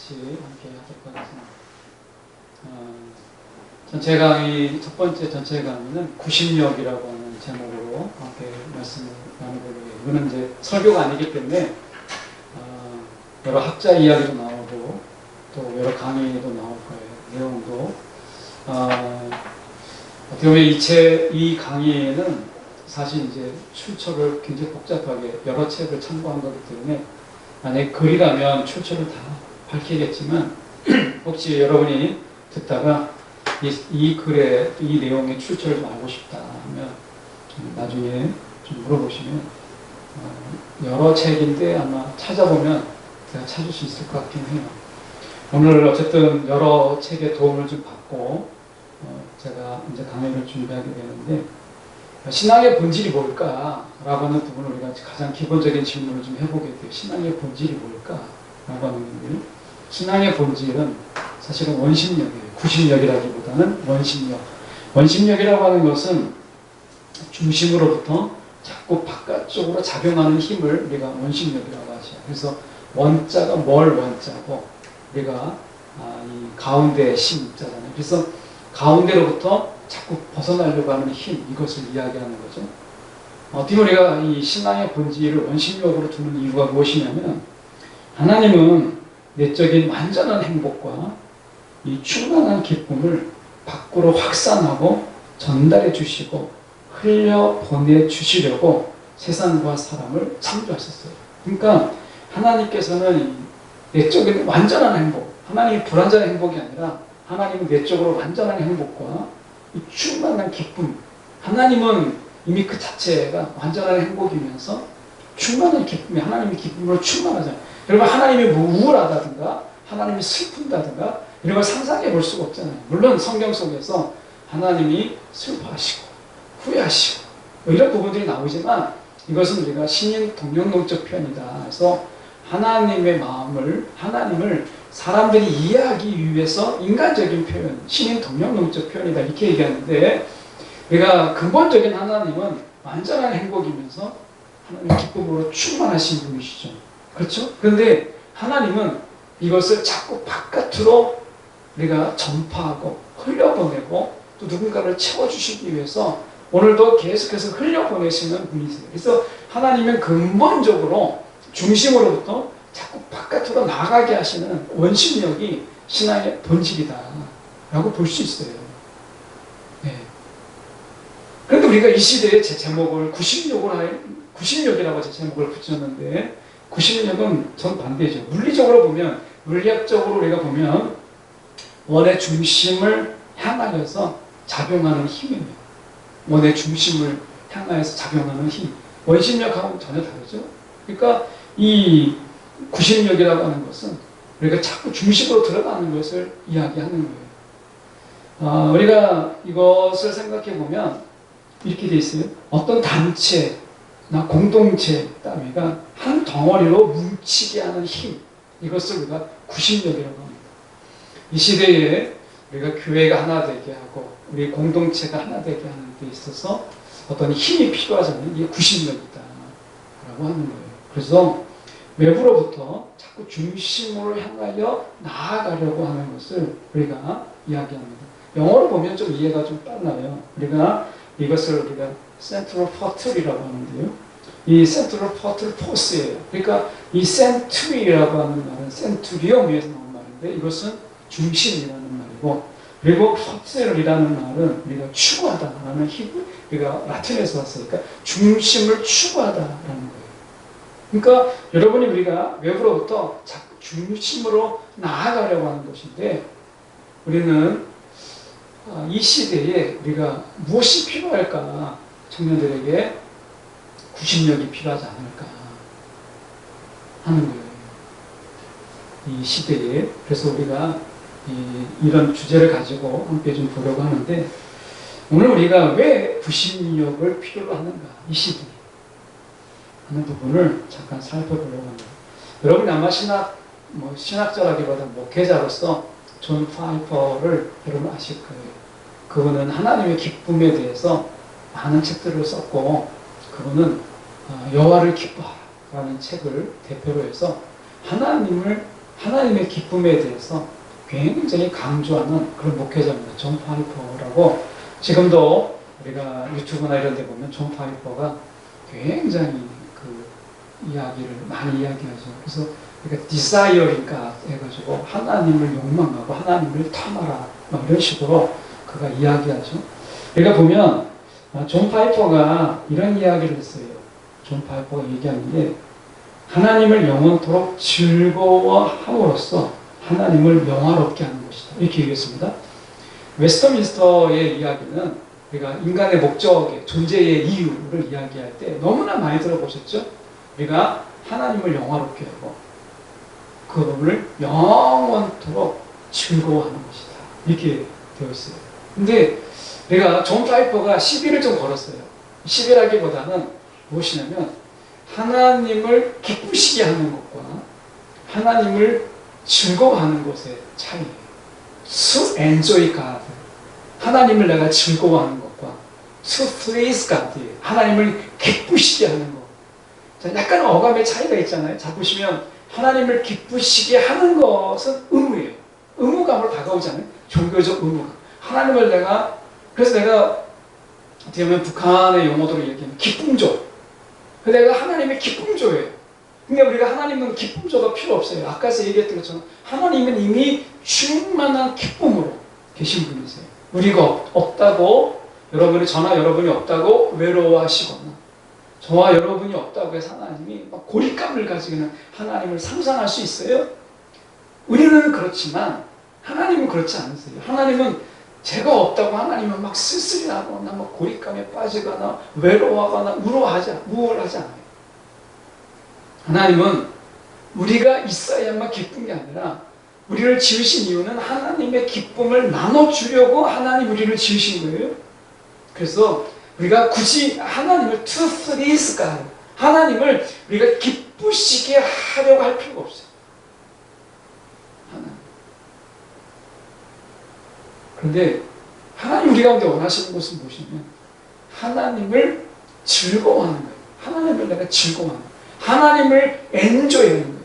같이 함께 하도록 하겠습니다. 전체 강의, 첫 번째 전체 강의는 구심력이라고 하는 제목으로 함께 말씀을 나눠보려고 해요. 이거는 이제 설교가 아니기 때문에 여러 학자 이야기도 나오고 또 여러 강의도 나올 거예요. 내용도 어떻게 보면 이 강의에는 사실 이제 출처를 굉장히 복잡하게 여러 책을 참고한 거기 때문에 만약에 글이라면 출처를 다 밝히겠지만 혹시 여러분이 듣다가 이 글의 이 내용의 출처를 좀 알고 싶다 하면 나중에 좀 물어보시면 여러 책인데 아마 찾아보면 제가 찾을 수 있을 것 같긴 해요. 오늘 어쨌든 여러 책의 도움을 좀 받고 제가 이제 강의를 준비하게 되는데 신앙의 본질이 뭘까? 라고 하는 부분을 우리가 가장 기본적인 질문을 좀 해보게 돼요. 신앙의 본질이 뭘까? 라고 하는 건데요. 신앙의 본질은 사실은 원심력이에요. 구심력이라기보다는 원심력. 원심력이라고 하는 것은 중심으로부터 자꾸 바깥쪽으로 작용하는 힘을 우리가 원심력이라고 하죠. 그래서 원자가 뭘 원자고 우리가 이 가운데 심자잖아요. 그래서 가운데로부터 자꾸 벗어나려고 하는 힘, 이것을 이야기하는 거죠. 어떻게 우리가 이 신앙의 본질을 원심력으로 두는 이유가 무엇이냐면 하나님은 내적인 완전한 행복과 이 충만한 기쁨을 밖으로 확산하고 전달해 주시고 흘려보내 주시려고 세상과 사람을 창조하셨어요. 그러니까 하나님께서는 내적인 완전한 행복, 하나님이 불완전한 행복이 아니라 하나님은 내적으로 완전한 행복과 이 충만한 기쁨, 하나님은 이미 그 자체가 완전한 행복이면서 충만한 기쁨이 하나님의 기쁨으로 충만하잖아요. 여러분 하나님이 뭐 우울하다든가 하나님이 슬픈다든가 이런 걸 상상해 볼 수가 없잖아요. 물론 성경 속에서 하나님이 슬퍼하시고 후회하시고 뭐 이런 부분들이 나오지만 이것은 우리가 신인 동력론적 표현이다. 그래서 하나님의 마음을 하나님을 사람들이 이해하기 위해서 인간적인 표현, 신인 동력론적 표현이다 이렇게 얘기하는데 우리가 근본적인 하나님은 완전한 행복이면서 하나님의 기쁨으로 충만하신 분이시죠. 그렇죠? 그런데 하나님은 이것을 자꾸 바깥으로 우리가 전파하고 흘려보내고 또 누군가를 채워주시기 위해서 오늘도 계속해서 흘려보내시는 분이세요. 그래서 하나님은 근본적으로 중심으로부터 자꾸 바깥으로 나가게 하시는 원심력이 신앙의 본질이다 라고 볼 수 있어요. 네. 그런데 우리가 이 시대에 제 제목을 구심력이라고 제 제목을 붙였는데 구심력은 정반대죠. 물리적으로 보면 물리학적으로 우리가 보면 원의 중심을 향하여서 작용하는 힘이에요. 원의 중심을 향하여서 작용하는 힘. 원심력하고는 전혀 다르죠. 그러니까 이 구심력이라고 하는 것은 우리가 자꾸 중심으로 들어가는 것을 이야기하는 거예요. 우리가 이것을 생각해 보면 이렇게 돼 있어요. 어떤 단체나 공동체 따위가 한 덩어리로 뭉치게 하는 힘, 이것을 우리가 구심력이라고 합니다. 이 시대에 우리가 교회가 하나 되게 하고 우리 공동체가 하나 되게 하는 데 있어서 어떤 힘이 필요하잖아요. 이게 구심력이다 라고 하는 거예요. 그래서 외부로부터 자꾸 중심으로 향하여 나아가려고 하는 것을 우리가 이야기합니다. 영어로 보면 좀 이해가 좀 빨라요. 이것을 우리가 Central Portal이라고 하는데요. 이 Central Portal Force예요. 그러니까 이 Century라고 하는 말은 Centurion에서 나온 말인데 이것은 중심이라는 말이고 그리고 Portal이라는 말은 우리가 추구하다라는 힘, 우리가 라틴에서 왔으니까 중심을 추구하다라는 거예요. 그러니까 여러분이 우리가 외부로부터 자꾸 중심으로 나아가려고 하는 것인데 우리는 이 시대에 우리가 무엇이 필요할까? 청년들에게 구심력이 필요하지 않을까 하는 거예요. 이 시대에. 그래서 우리가 이런 주제를 가지고 함께 좀 보려고 하는데 오늘 우리가 왜 구심력을 필요로 하는가? 이 시대에. 하는 부분을 잠깐 살펴보려고 합니다. 여러분이 아마 신학자라기보다 목회자로서 존 파이퍼를 여러분 아실 거예요. 그분은 하나님의 기쁨에 대해서 많은 책들을 썼고 그분은 여호와를 기뻐하라는 책을 대표로 해서 하나님을 하나님의 기쁨에 대해서 굉장히 강조하는 그런 목회자입니다. 존 파이퍼라고. 지금도 우리가 유튜브나 이런 데 보면 존 파이퍼가 굉장히 그 이야기를 많이 이야기하죠. 그래서 그러니까 desiring God 해가지고 하나님을 욕망하고 하나님을 탐하라 이런 식으로 그가 이야기하죠. 우리가 보면 존 파이퍼가 이런 이야기를 했어요. 존 파이퍼가 얘기하는 게 하나님을 영원토록 즐거워함으로써 하나님을 영화롭게 하는 것이다. 이렇게 얘기했습니다. 웨스터민스터의 이야기는 우리가 인간의 목적의 존재의 이유를 이야기할 때 너무나 많이 들어보셨죠? 우리가 하나님을 영화롭게 하고 그분을 영원토록 즐거워하는 것이다. 이렇게 되어 있어요. 근데 내가 존 파이퍼가 시비를 좀 걸었어요. 시비라기보다는 무엇이냐면 하나님을 기쁘시게 하는 것과 하나님을 즐거워하는 것의 차이예요. To enjoy God. 하나님을 내가 즐거워하는 것과 to please God. 하나님을 기쁘시게 하는 것. 자, 약간 어감의 차이가 있잖아요. 자, 보시면 하나님을 기쁘시게 하는 것은 의무예요. 의무감으로 다가오잖아요. 종교적 의무감. 하나님을 그래서 내가 어떻게 보면 북한의 용어도로 얘기하면 기쁨조. 내가 하나님의 기쁨조예요. 근데 우리가 하나님은 기쁨조가 필요 없어요. 아까서 얘기했던 것처럼 하나님은 이미 충만한 기쁨으로 계신 분이세요. 우리가 없다고 여러분이 없다고 외로워하시거나 저와 여러분이 없다고 해서 하나님이 막 고립감을 가지고는 하나님을 상상할 수 있어요? 우리는 그렇지만 하나님은 그렇지 않으세요. 하나님은 제가 없다고 하나님은 막 쓸쓸하거나 막 고립감에 빠지거나 외로워하거나 우울하지 않아요. 하나님은 우리가 있어야만 기쁜 게 아니라 우리를 지으신 이유는 하나님의 기쁨을 나눠주려고 하나님 우리를 지으신 거예요. 그래서 우리가 굳이 하나님을 to please God, 하나님을 우리가 기쁘시게 하려고 할 필요가 없어요. 하나님. 그런데 하나님 우리 가운데 원하시는 것은 무엇이냐면 하나님을 즐거워하는 거예요. 하나님을 내가 즐거워하는 거예요. 하나님을 엔조이하는 거예요.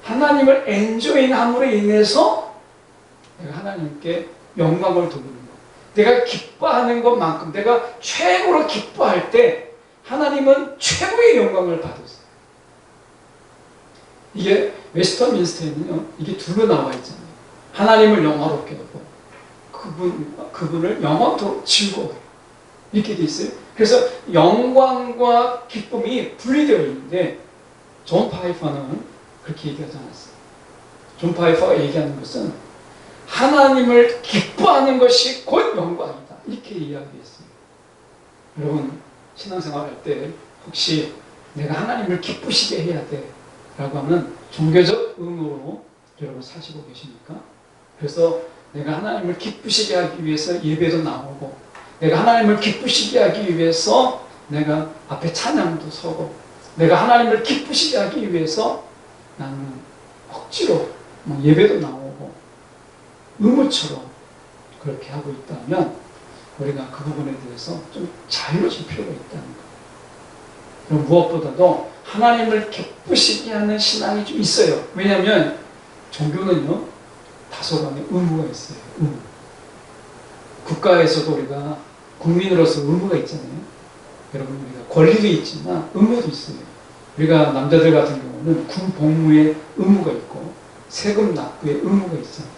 하나님을 엔조이함으로 인해서 내가 하나님께 영광을 돌리는 거예요. 내가 기뻐하는 것만큼 내가 최고로 기뻐할 때 하나님은 최고의 영광을 받으세요. 이게 웨스터민스터에는요, 이게 둘로 나와 있잖아요. 하나님을 영화롭게 하고 그분을 영원토록 즐거워해요. 이렇게 돼 있어요. 그래서 영광과 기쁨이 분리되어 있는데 존 파이퍼는 그렇게 얘기하지 않았어요. 존 파이퍼가 얘기하는 것은 하나님을 기뻐하는 것이 곧 영광이다. 이렇게 이야기했어요. 여러분 신앙생활 할 때 혹시 내가 하나님을 기쁘시게 해야 돼 라고 하는 종교적 의무로 여러분 사시고 계십니까? 그래서 내가 하나님을 기쁘시게 하기 위해서 예배도 나오고 내가 하나님을 기쁘시게 하기 위해서 내가 앞에 찬양도 서고 내가 하나님을 기쁘시게 하기 위해서 나는 억지로 예배도 나오고 의무처럼 그렇게 하고 있다면 우리가 그 부분에 대해서 좀 자유로워질 필요가 있다는 거예요. 그럼 무엇보다도 하나님을 기쁘시게 하는 신앙이 좀 있어요. 왜냐하면 종교는요 다소간에 의무가 있어요. 의무. 국가에서도 우리가 국민으로서 의무가 있잖아요. 여러분 우리가 권리도 있지만 의무도 있어요. 우리가 남자들 같은 경우는 군 복무에 의무가 있고 세금 납부에 의무가 있잖아요.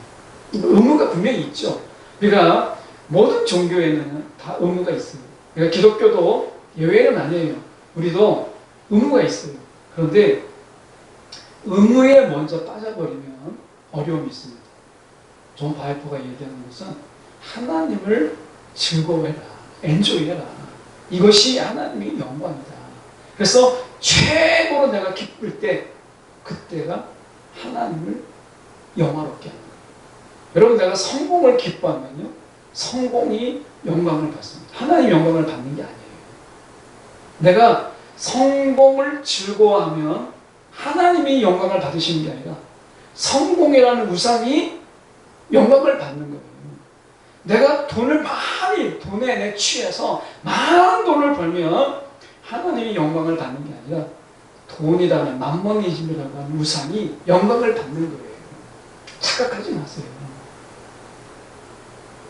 의무가 분명히 있죠. 우리가 모든 종교에는 다 의무가 있어요. 그러니까 기독교도 예외는 아니에요. 우리도 의무가 있어요. 그런데 의무에 먼저 빠져버리면 어려움이 있습니다. 존 바이퍼가 얘기하는 것은 하나님을 즐거워해라. 엔조이해라. 이것이 하나님의 영광이다. 그래서 최고로 내가 기쁠 때 그때가 하나님을 영화롭게 하는 거예요. 여러분 내가 성공을 기뻐하면요 성공이 영광을 받습니다. 하나님 영광을 받는 게 아니에요. 내가 성공을 즐거워하면 하나님이 영광을 받으시는 게 아니라 성공이라는 우상이 영광을 받는 거예요. 내가 돈에 내 취해서 많은 돈을 벌면 하나님이 영광을 받는 게 아니라 돈이라는 맘모니즘이라고 하는 우상이 영광을 받는 거예요. 착각하지 마세요.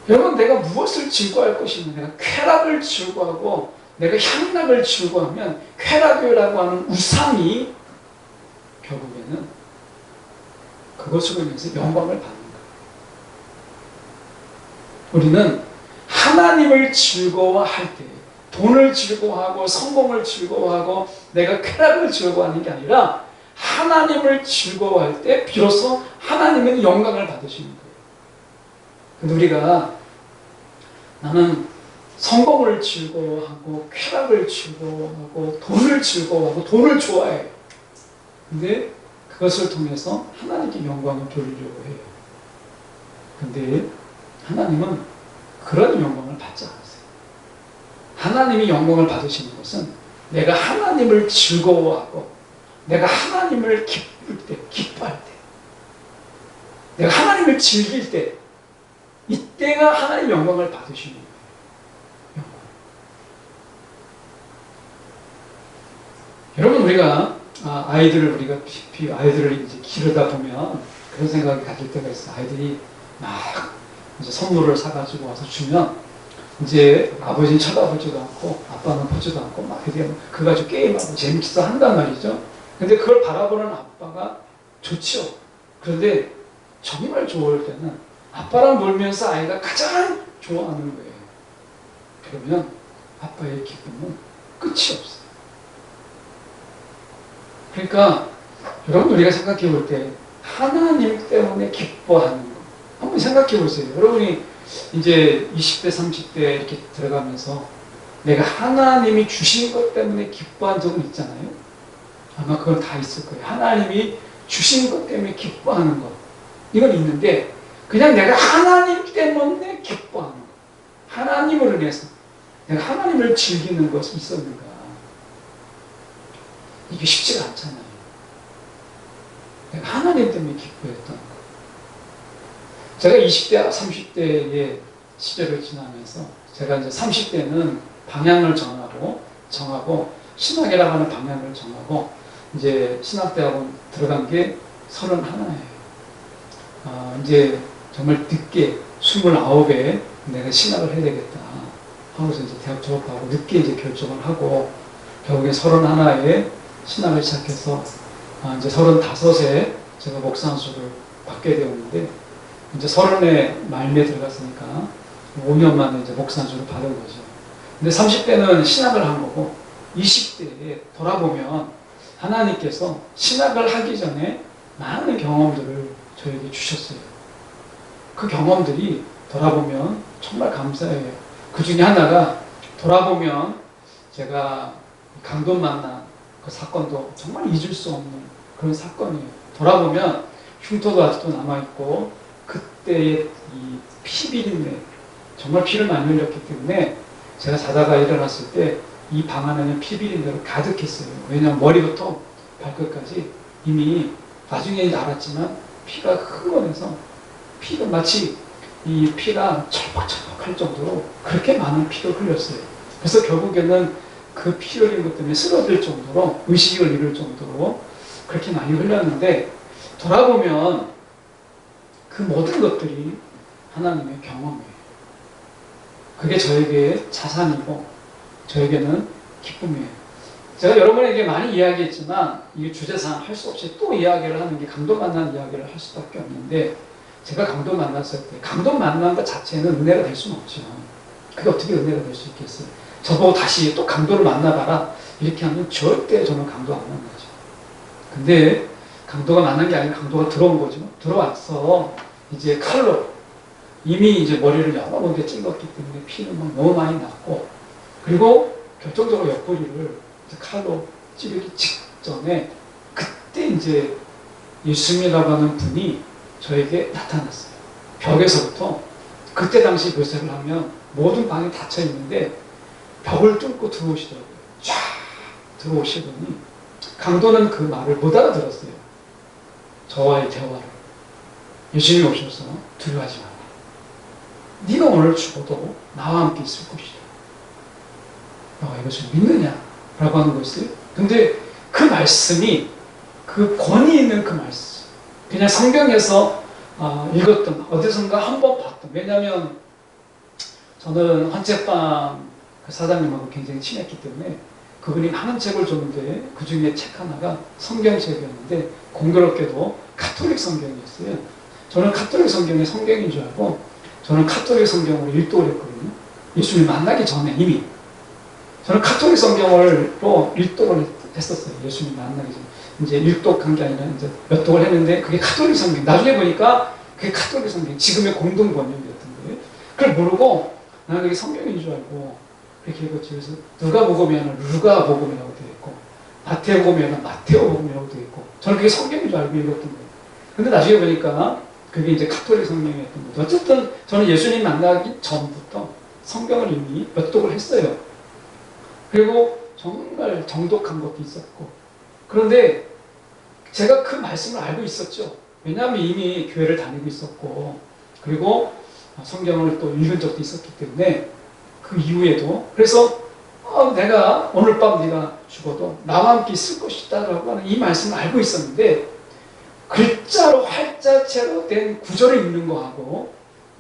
여러분, 내가 무엇을 즐거워할 것이냐? 내가 쾌락을 즐거워하고 내가 향락을 즐거워하면 쾌락이라고 하는 우상이 결국에는 그것으로 인해서 영광을 받는 거예요. 우리는 하나님을 즐거워할 때, 돈을 즐거워하고 성공을 즐거워하고 내가 쾌락을 즐거워하는 게 아니라 하나님을 즐거워할 때 비로소 하나님은 영광을 받으시는 거예요. 근데 우리가 나는 성공을 즐거워하고 쾌락을 즐거워하고 돈을 즐거워하고 돈을 좋아해요. 근데 그것을 통해서 하나님께 영광을 돌리려고 해요. 근데 하나님은 그런 영광을 받지 않으세요. 하나님이 영광을 받으시는 것은 내가 하나님을 즐거워하고 내가 하나님을 기쁠 때, 기뻐할 때, 내가 하나님을 즐길 때, 이때가 하나님 영광을 받으시는 거예요. 영광. 여러분, 우리가 아이들을 이제 기르다 보면 그런 생각이 가질 때가 있어요. 아이들이 막 이제 선물을 사가지고 와서 주면 이제 아버지는 쳐다보지도 않고 아빠는 보지도 않고 막 그거 가지고 게임하고 재밌어 한단 말이죠. 근데 그걸 바라보는 아빠가 좋죠. 그런데 정말 좋을 때는 아빠랑 놀면서 아이가 가장 좋아하는 거예요. 그러면 아빠의 기쁨은 끝이 없어요. 그러니까 여러분, 우리가 생각해 볼 때 하나님 때문에 기뻐하는 거 한번 생각해 보세요. 여러분이 이제 20대, 30대 이렇게 들어가면서 내가 하나님이 주신 것 때문에 기뻐한 적은 있잖아요. 아마 그건 다 있을 거예요. 하나님이 주신 것 때문에 기뻐하는 것. 이건 있는데 그냥 내가 하나님 때문에 기뻐하는 것. 하나님을 인해서 내가 하나님을 즐기는 것이 있었는가. 이게 쉽지가 않잖아요. 내가 하나님 때문에 기뻐했던 것. 제가 20대, 30대의 시절을 지나면서 제가 이제 30대는 방향을 정하고 신학이라고 하는 방향을 정하고 이제 신학대학원 들어간 게 31예요. 이제 정말 늦게 29에 내가 신학을 해야 되겠다 하고서 이제 대학 졸업하고 늦게 이제 결정을 하고 결국에 31에 신학을 시작해서 이제 35에 제가 목사 안수를 받게 되었는데 이제 30의 말미에 들어갔으니까 5년 만에 이제 목사 안수를 받은 거죠. 근데 30대는 신학을 한 거고 20대에 돌아보면 하나님께서 신학을 하기 전에 많은 경험들을 저에게 주셨어요. 그 경험들이 돌아보면 정말 감사해요. 그 중에 하나가 돌아보면 제가 강돈 만난 그 사건도 정말 잊을 수 없는 그런 사건이에요. 돌아보면 흉터도 아직도 남아있고 그때의 이 피비린내, 정말 피를 많이 흘렸기 때문에 제가 자다가 일어났을 때 이 방 안에는 피비린내로 가득했어요. 왜냐하면 머리부터 발끝까지 이미 나중에 알았지만 피가 흥건해서 피가 마치 이 피가 철퍽철퍽할 정도로 그렇게 많은 피를 흘렸어요. 그래서 결국에는 그 피 흘린 것 때문에 쓰러질 정도로 의식을 잃을 정도로 그렇게 많이 흘렸는데 돌아보면 그 모든 것들이 하나님의 경험이에요. 그게 저에게 자산이고 저에게는 기쁨이에요. 제가 여러분에게 많이 이야기했지만 이 주제상 할 수 없이 또 이야기를 하는 게 강도 만난 이야기를 할 수밖에 없는데 제가 강도 만났을 때 강도 만난 것 자체는 은혜가 될 수는 없죠. 그게 어떻게 은혜가 될 수 있겠어요? 저보고 다시 또 강도를 만나봐라 이렇게 하면 절대 저는 강도 안 만나죠. 근데 강도가 만난 게 아니라 강도가 들어온 거죠. 들어왔어. 이제 칼로 이미 이제 머리를 여러 번째 찔렀기 때문에 피는 막 너무 많이 났고 그리고 결정적으로 옆구리를 이제 칼로 찌르기 직전에 그때 이제 예수님이라고 하는 분이 저에게 나타났어요. 벽에서부터 그때 당시 묘사를 하면 모든 방이 닫혀 있는데 벽을 뚫고 들어오시더라고요. 쫙 들어오시더니 강도는 그 말을 못 알아들었어요. 저와의 대화를. 예수님이 오셔서 두려워하지 마라. 네가 오늘 죽어도 나와 함께 있을 것이다. 너가 이것을 믿느냐? 라고 하는 것이에요. 근데 그 말씀이 그 권위 있는 그 말씀. 그냥 성경에서 읽었던, 어디선가 한 번 봤던. 왜냐하면 저는 헌책방 그 사장님하고 굉장히 친했기 때문에 그분이 많은 책을 줬는데 그 중에 책 하나가 성경책이었는데 공교롭게도 카톨릭 성경이었어요. 저는 카톨릭 성경이 성경인 줄 알고 저는 카톨릭 성경으로 일독을 했거든요. 예수님 만나기 전에 이미. 저는 카톨릭 성경으로 일독을 했었어요. 예수님 만나기 전에. 이제 일독한 게 아니라 이제 몇 독을 했는데 그게 카톨릭 성경. 나중에 보니까 그게 카톨릭 성경. 지금의 공동 번역이었던 거예요. 그걸 모르고 나는 그게 성경인 줄 알고 그렇게 읽었지. 그래서 누가복음에는 루가복음이라고 되어 있고 마태복음에는 마테오복음이라고 되어 있고 저는 그게 성경인 줄 알고 읽었던 거예요. 근데 나중에 보니까 그게 이제 카톨릭 성경이었던 거죠. 어쨌든 저는 예수님 만나기 전부터 성경을 이미 몇 독을 했어요. 그리고 정말 정독한 것도 있었고 그런데 제가 그 말씀을 알고 있었죠. 왜냐하면 이미 교회를 다니고 있었고 그리고 성경을 또 읽은 적도 있었기 때문에 그 이후에도 그래서 내가 오늘 밤 네가 죽어도 나와 함께 있을 것이다 라고 하는 이 말씀을 알고 있었는데 글자로 활자체로 된 구절을 읽는 거하고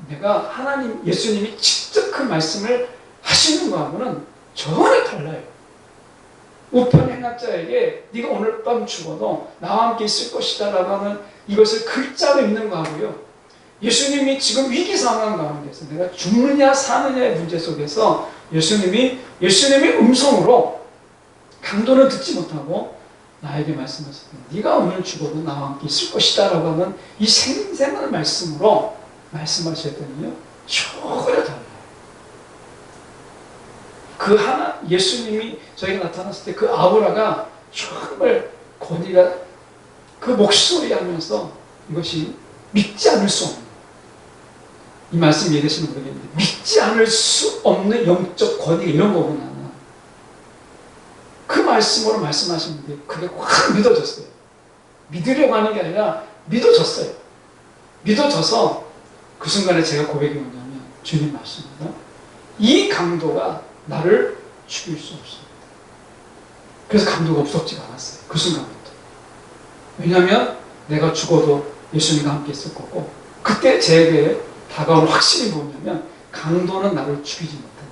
내가 하나님 예수님이 직접 그 말씀을 하시는 거하고는 전혀 달라요. 우편 행악자에게 네가 오늘 밤 죽어도 나와 함께 있을 것이다 라고 하는 이것을 글자로 읽는 거하고요. 예수님이 지금 위기 상황 가운데서 내가 죽느냐 사느냐의 문제 속에서 예수님의 음성으로 강도는 듣지 못하고 나에게 말씀하셨다. 네가 오늘 죽어도 나와 함께 있을 것이다 라고 하는 이 생생한 말씀으로 말씀하셨더니요. 전혀 달라요. 그 하나 예수님이 저에게 나타났을 때 그 아우라가 정말 권위가 그 목소리 하면서 이것이 믿지 않을 수 없는 이 말씀 이해되시는 분 모르겠는데 믿지 않을 수 없는 영적 권위가 이런 거구나. 그 말씀으로 말씀하시는데 그게 확 믿어졌어요. 믿으려고 하는 게 아니라 믿어졌어요. 믿어져서 그 순간에 제가 고백이 뭐냐면 주님 말씀입니다. 이 강도가 나를 죽일 수 없습니다. 그래서 강도가 무섭지가 않았어요. 그 순간부터. 왜냐하면 내가 죽어도 예수님과 함께 있을 거고 그때 제게 다가올 확신이 뭐냐면 강도는 나를 죽이지 못한다.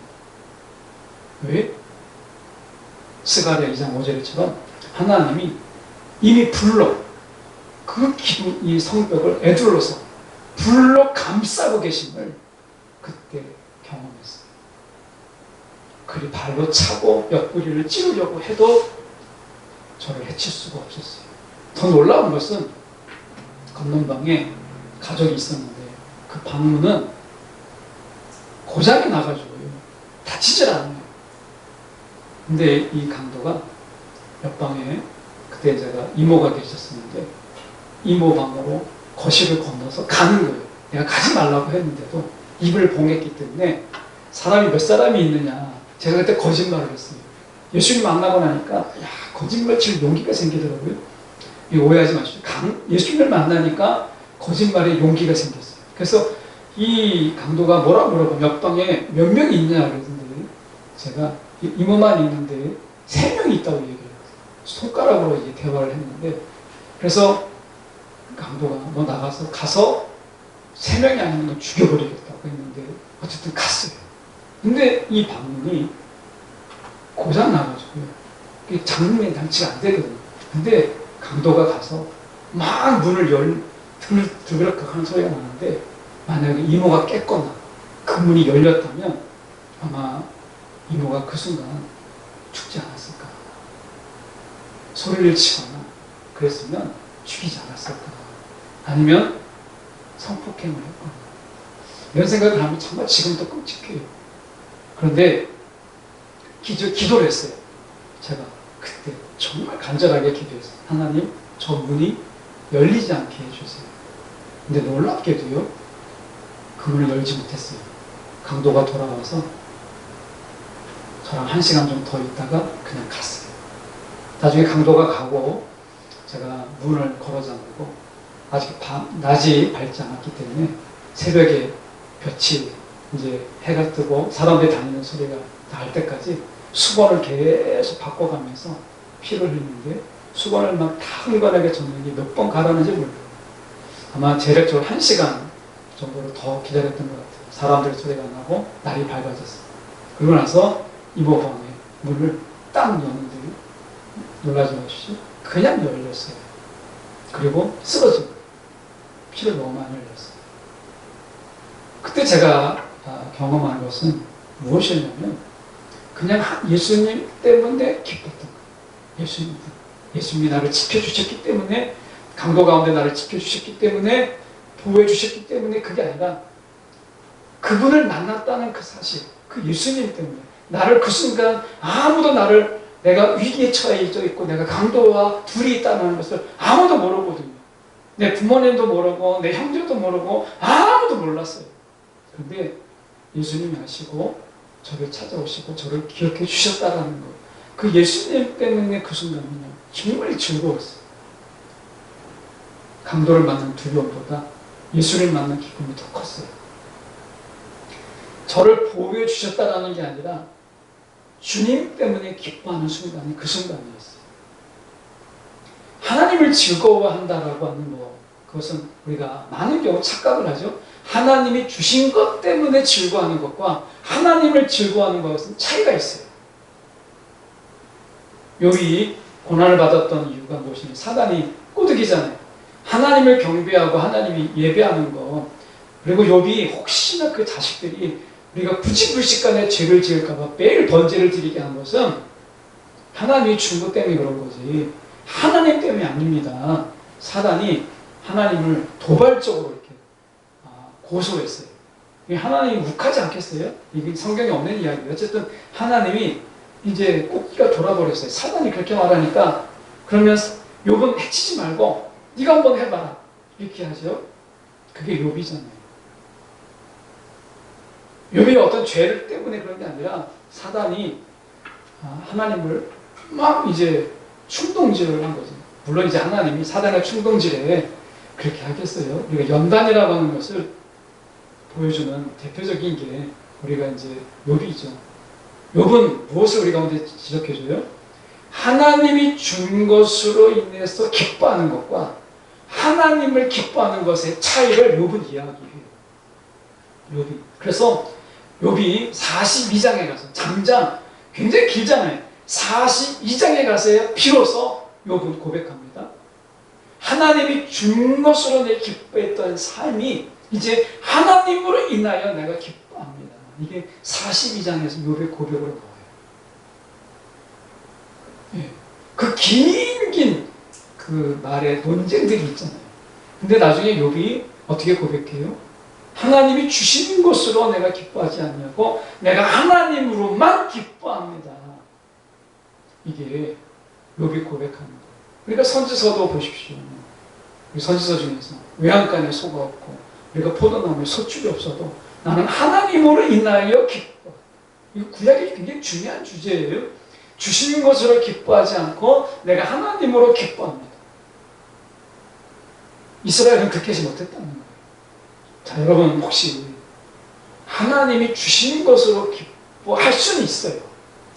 왜? 스가랴 2장 5절처럼 하나님이 이미 불로 그 기둥 이 성벽을 에둘러서 불로 감싸고 계심을 그때 경험했어요. 그리 발로 차고 옆구리를 찌르려고 해도 저를 해칠 수가 없었어요. 더 놀라운 것은 건넌방에 가족이 있었는데 그 방문은 고장이 나가지고요. 닫히질 않아요. 근데 이 강도가 옆방에 그때 제가 이모가 계셨었는데 이모 방으로 거실을 건너서 가는 거예요. 내가 가지 말라고 했는데도 입을 봉했기 때문에 사람이 몇 사람이 있느냐. 제가 그때 거짓말을 했어요. 예수님 만나고 나니까 야 거짓말 칠 용기가 생기더라고요. 오해하지 마시죠. 예수님을 만나니까 거짓말에 용기가 생겼어요. 그래서 이 강도가 뭐라 물어보면 옆방에 몇 명이 있냐 그랬는데 제가 이모만 있는데 3명이 있다고 얘기를 해요. 손가락으로 이제 대화를 했는데 그래서 강도가 너 나가서 가서 3명이 아니면 너 죽여버리겠다고 했는데 어쨌든 갔어요. 근데 이 방문이 고장 나가지고요. 장롱에 장치가 안 되거든요. 근데 강도가 가서 막 문을 드그럭 하는 소리가 나는데 만약에 이모가 깼거나 그 문이 열렸다면 아마 이모가 그 순간 죽지 않았을까. 소리를 치거나 그랬으면 죽이지 않았을까. 아니면 성폭행을 했거나. 이런 생각을 하면 정말 지금도 끔찍해요. 그런데 기도를 했어요. 제가 그때 정말 간절하게 기도했어요. 하나님, 저 문이 열리지 않게 해주세요. 근데 놀랍게도요, 그 문을 열지 못했어요. 강도가 돌아와서 저랑 1시간 정도 더 있다가 그냥 갔어요. 나중에 강도가 가고 제가 문을 걸어 잠그고 아직 낮이 밝지 않았기 때문에 새벽에 볕이 이제 해가 뜨고 사람들이 다니는 소리가 날 때까지 수건을 계속 바꿔가면서 피를 흘리는데 수건을 막 다 흥건하게 젖는 게 몇 번 가라는지 몰라요. 아마 대략적으로 1시간 정도를 더 기다렸던 것 같아요. 사람들 소리가 나고 날이 밝아졌어요. 그러고 나서 이모방의 문을 딱 여는데 놀라지 마십시오. 그냥 열렸어요. 그리고 쓰러지고 피를 너무 많이 흘렸어요. 그때 제가 경험한 것은 무엇이었냐면 그냥 예수님 때문에 기뻤던 거예요. 예수님이 나를 지켜주셨기 때문에, 강도 가운데 나를 지켜주셨기 때문에, 보호해 주셨기 때문에, 그게 아니라 그분을 만났다는 그 사실, 그 예수님 때문에 나를 그 순간 아무도 내가 위기에 처해져 있고 내가 강도와 둘이 있다는 것을 아무도 모르거든요. 내 부모님도 모르고 내 형제도 모르고 아무도 몰랐어요. 그런데 예수님이 아시고 저를 찾아오시고 저를 기억해 주셨다는 것, 그 예수님 때문에 그 순간은요 정말 즐거웠어요. 강도를 만난 두려움보다 예수를 만난 기쁨이 더 컸어요. 저를 보호해 주셨다라는 게 아니라 주님 때문에 기뻐하는 순간이 그 순간이었어요. 하나님을 즐거워한다라고 하는 그것은 우리가 많은 경우 착각을 하죠. 하나님이 주신 것 때문에 즐거워하는 것과 하나님을 즐거워하는 것은 차이가 있어요. 욥이 고난을 받았던 이유가 무엇이냐? 사단이 꼬드기잖아요. 하나님을 경배하고 하나님이 예배하는 것, 그리고 욥이 혹시나 그 자식들이 우리가 부지불식간에 죄를 지을까봐 매일 번제를 드리게 한 것은 하나님이 준 것 때문에 그런 거지 하나님 때문이 아닙니다. 사단이 하나님을 도발적으로 이렇게 고소했어요. 하나님이 욱하지 않겠어요? 이게 성경에 없는 이야기예요. 어쨌든 하나님이 이제 꽃기가 돌아버렸어요. 사단이 그렇게 말하니까 그러면 욥은 해치지 말고 네가 한번 해봐라 이렇게 하죠. 그게 욥이잖아요. 욥이 어떤 죄 때문에 그런 게 아니라 사단이 하나님을 막 이제 충동질을 한 거죠. 물론 이제 하나님이 사단의 충동질에 그렇게 하겠어요. 우리가 연단이라고 하는 것을 보여주는 대표적인 게 우리가 이제 욥이죠. 욥은 무엇을 우리 가운데 지적해줘요? 하나님이 준 것으로 인해서 기뻐하는 것과 하나님을 기뻐하는 것의 차이를 욥은 이야기해요. 욥이. 그래서 욥이 42장에 가서 장장 굉장히 길잖아요. 42장에 가서야 비로소 욥은 고백합니다. 하나님이 준 것으로 내 기뻐했던 삶이 이제 하나님으로 인하여 내가 기뻐합니다. 이게 42장에서 욥의 고백으로 나와요. 예. 그 긴 그 말에 논쟁들이 있잖아요. 근데 나중에 욥이 어떻게 고백해요? 하나님이 주신 것으로 내가 기뻐하지 않냐고 내가 하나님으로만 기뻐합니다. 이게 욥이 고백하는 거예요. 그러니까 선지서도 보십시오. 우리 선지서 중에서 외양간에 소가 없고 우리가 포도나무에 소출이 없어도 나는 하나님으로 인하여 기뻐. 이거 구약이 굉장히 중요한 주제예요. 주신 것으로 기뻐하지 않고 내가 하나님으로 기뻐합니다. 이스라엘은 그렇게 하지 못했다는 거예요. 자, 여러분 혹시 하나님이 주신 것으로 기뻐할 수는 있어요.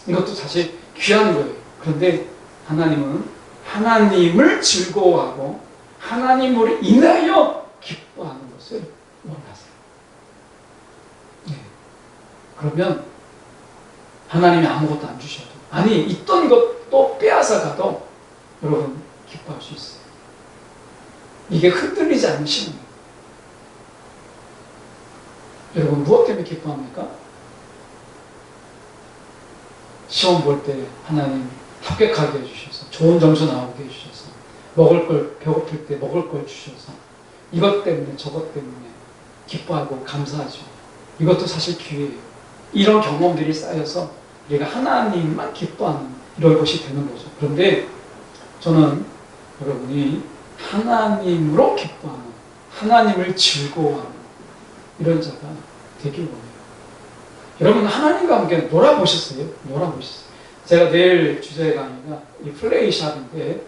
이것도 사실 귀한 거예요. 그런데 하나님은 하나님을 즐거워하고 하나님으로 인하여 기뻐하는 것을 원하세요. 네. 그러면 하나님이 아무것도 안 주셔도, 아니 있던 것도 빼앗아 가도 여러분 기뻐할 수 있어요. 이게 흔들리지 않는 신앙이에요. 여러분 무엇 때문에 기뻐합니까? 시험 볼 때 하나님 합격하게 해주셔서, 좋은 점수 나오게 해주셔서, 먹을 걸, 배고플 때 먹을 걸 주셔서, 이것 때문에 저것 때문에 기뻐하고 감사하죠. 이것도 사실 기회예요. 이런 경험들이 쌓여서 우리가 하나님만 기뻐하는 이런 것이 되는 거죠. 그런데 저는 여러분이 하나님으로 기뻐하는, 하나님을 즐거워하는 이런 자가 되길 원해요. 여러분 하나님과 함께 놀아보셨어요? 놀아보셨어요? 제가 내일 주제 강의가 이 플레이샵인데,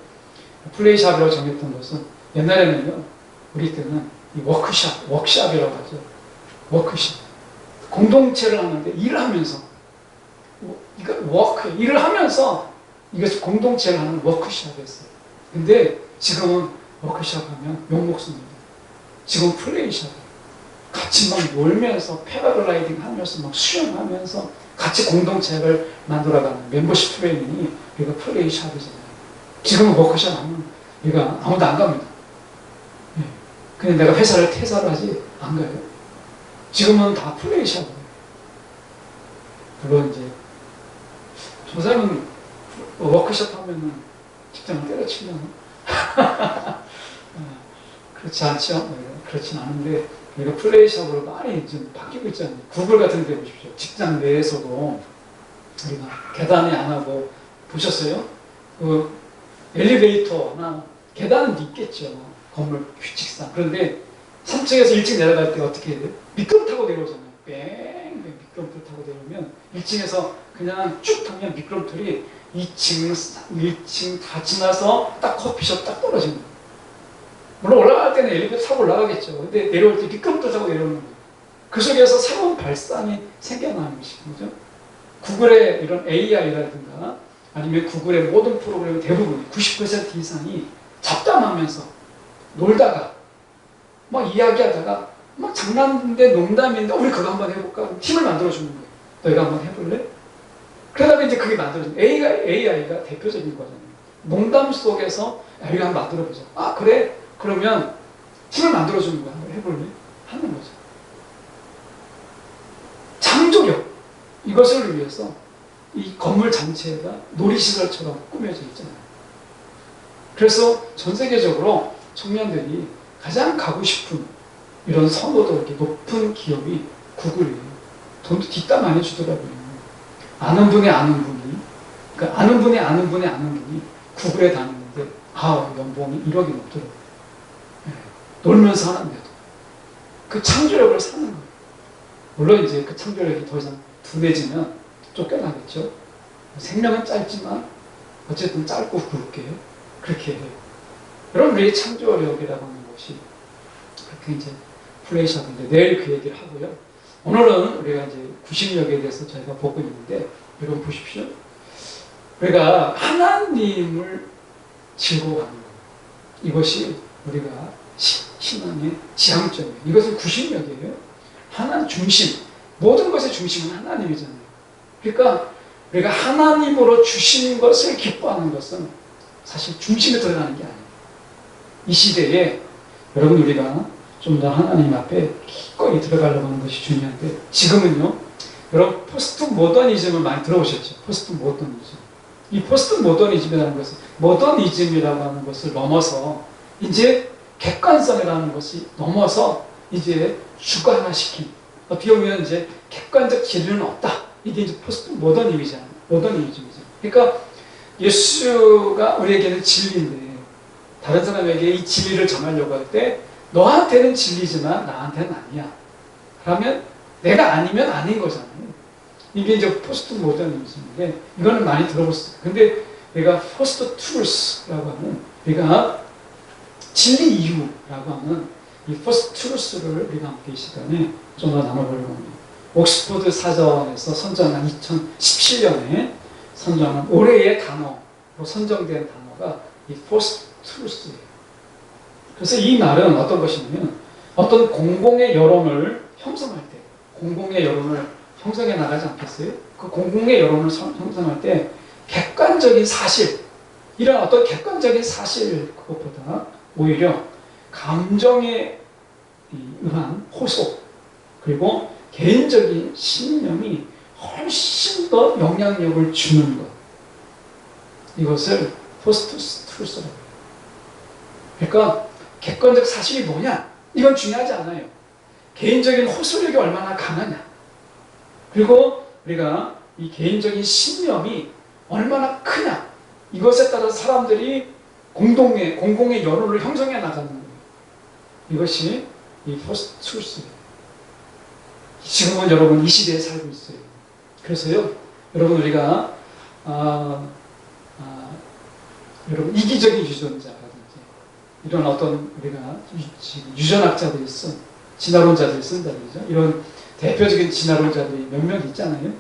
플레이샵이라고 정했던 것은 옛날에는요, 우리 때는 이 워크샵이라고 하죠. 워크샵. 공동체를 하는데 일을 하면서, 일을 하면서 이것을 공동체를 하는 워크샵이었어요. 근데 지금은 워크샵 하면 욕먹습니다. 지금 플레이샵 같이 막 놀면서 패러글라이딩 하면서 막 수영하면서 같이 공동체를 만들어가는 멤버십 트레이닝이 우리가 플레이샵이잖아요. 지금은 워크숍 하면 우리가 아무도 안 갑니다. 예. 근데 내가 회사를 퇴사를 하지 안 가요. 지금은 다 플레이샵이에요. 물론 이제 조사는 워크숍 하면은 직장을 때려치면 그렇지 않죠. 그렇진 않은데 우리가 플레이샵으로 많이 좀 바뀌고 있잖아요. 구글 같은 데 보십시오. 직장 내에서도 우리가 계단에 안 하고 보셨어요? 그 엘리베이터나 계단은 있겠죠. 건물 규칙상. 그런데 3층에서 1층 내려갈 때 어떻게 해야 돼요? 미끄럼 타고 내려오잖아요. 뺑뺑 미끄럼틀 타고 내려오면 1층에서 그냥 쭉 타면 미끄럼틀이 2층, 1층 다 지나서 딱 커피숍 딱 떨어지는 거예요. 물론 올라갈 때는 엘리베이터 타고 올라가겠죠. 근데 내려올 때 미끄럼틀 타고 내려오는 거예요. 그 속에서 새로운 발상이 생겨나는 것이죠. 구글의 이런 AI라든가 아니면 구글의 모든 프로그램 대부분 90% 이상이 잡담하면서 놀다가 막 이야기하다가 막 장난인데 농담인데 우리 그거 한번 해볼까? 팀을 만들어주는 거예요. 너희가 한번 해볼래? 그러다가 이제 그게 만들어지는 AI가 대표적인 거잖아요. 농담 속에서 야, 우리가 한번 만들어보자. 아 그래? 그러면 팀을 만들어주는 거야. 한번 해볼래? 하는 거죠. 창조력 이것을 위해서 이 건물 전체가 놀이시설처럼 꾸며져 있잖아요. 그래서 전 세계적으로 청년들이 가장 가고 싶은 이런 선호도 이렇게 높은 기업이 구글이에요. 돈도 뒷담 많이 주더라고요. 아는 분이 아는 분이, 그러니까 아는 분이 아는 분이 아는 분이 구글에 다니는데 연봉이 1억이 넘더라고요. 네. 놀면서 하는데도 그 창조력을 사는 거예요. 물론 이제 그 창조력이 더 이상 둔해지면 쫓겨나겠죠. 생명은 짧지만 어쨌든 짧고 굵게 그렇게 해요. 여러분 우리의 창조력이라고 하는 것이 그렇게 이제 플레이샵인데 내일 그 얘기를 하고요. 오늘은 우리가 이제 구심력에 대해서 저희가 보고 있는데 여러분 보십시오. 우리가 하나님을 즐거워하는 것 이것이 우리가 신앙의 지향점이에요. 이것은 구심력이에요. 하나님 중심 모든 것의 중심은 하나님이잖아요. 그러니까 우리가 하나님으로 주신 것을 기뻐하는 것은 사실 중심에 들어가는 게 아니에요. 이 시대에 여러분 우리가 좀 더 하나님 앞에 기꺼이 들어가려고 하는 것이 중요한데 지금은요. 여러분 포스트 모더니즘을 많이 들어보셨죠? 포스트 모더니즘. 이 포스트 모더니즘이라는 것은 모더니즘이라고 하는 것을 넘어서 이제 객관성이라는 것이 넘어서 이제 주관화시킨 어떻게 보면 이제 객관적 진리는 없다. 이게 이제 포스트 모더니즘이잖아요. 모더니즘이죠. 그러니까 예수가 우리에게는 진리인데 다른 사람에게 이 진리를 전하려고 할 때 너한테는 진리지만 나한테는 아니야. 그러면 내가 아니면 아닌 거잖아요. 이게 이제 포스트 모더니즘인데 이거는 많이 들어봤어요. 근데 내가 포스트 트루스라고 하는 우리가 진리 이유라고 하는 이 포스트 트루스를 우리가 함께 이 시간에 좀 더 나눠보려고 합니다. 옥스퍼드 사전에서 선정한 2017년에 선정한 올해의 단어로 선정된 단어가 이 포스트 트루스예요. 그래서 이 말은 어떤 것이냐면 어떤 공공의 여론을 형성할 때 공공의 여론을 형성해 나가지 않겠어요? 그 공공의 여론을 형성할 때 객관적인 사실 이런 어떤 객관적인 사실 그것보다 오히려 감정에 의한 호소 그리고 개인적인 신념이 훨씬 더 영향력을 주는 것 이것을 포스트 트루스라고 해요. 그러니까 객관적 사실이 뭐냐? 이건 중요하지 않아요. 개인적인 호소력이 얼마나 강하냐 그리고 우리가 이 개인적인 신념이 얼마나 크냐 이것에 따라 사람들이 공공의 여론을 형성해 나가는 거예요. 이것이 이 포스트 트루스예요. 지금은 여러분 이 시대에 살고 있어요. 그래서요 여러분 우리가 여러분 이기적인 유전자라든지 이런 어떤 우리가 유전학자들이 쓴 진화론자들이 쓴다 그러죠. 이런 대표적인 진화론자들이 몇몇 있잖아요.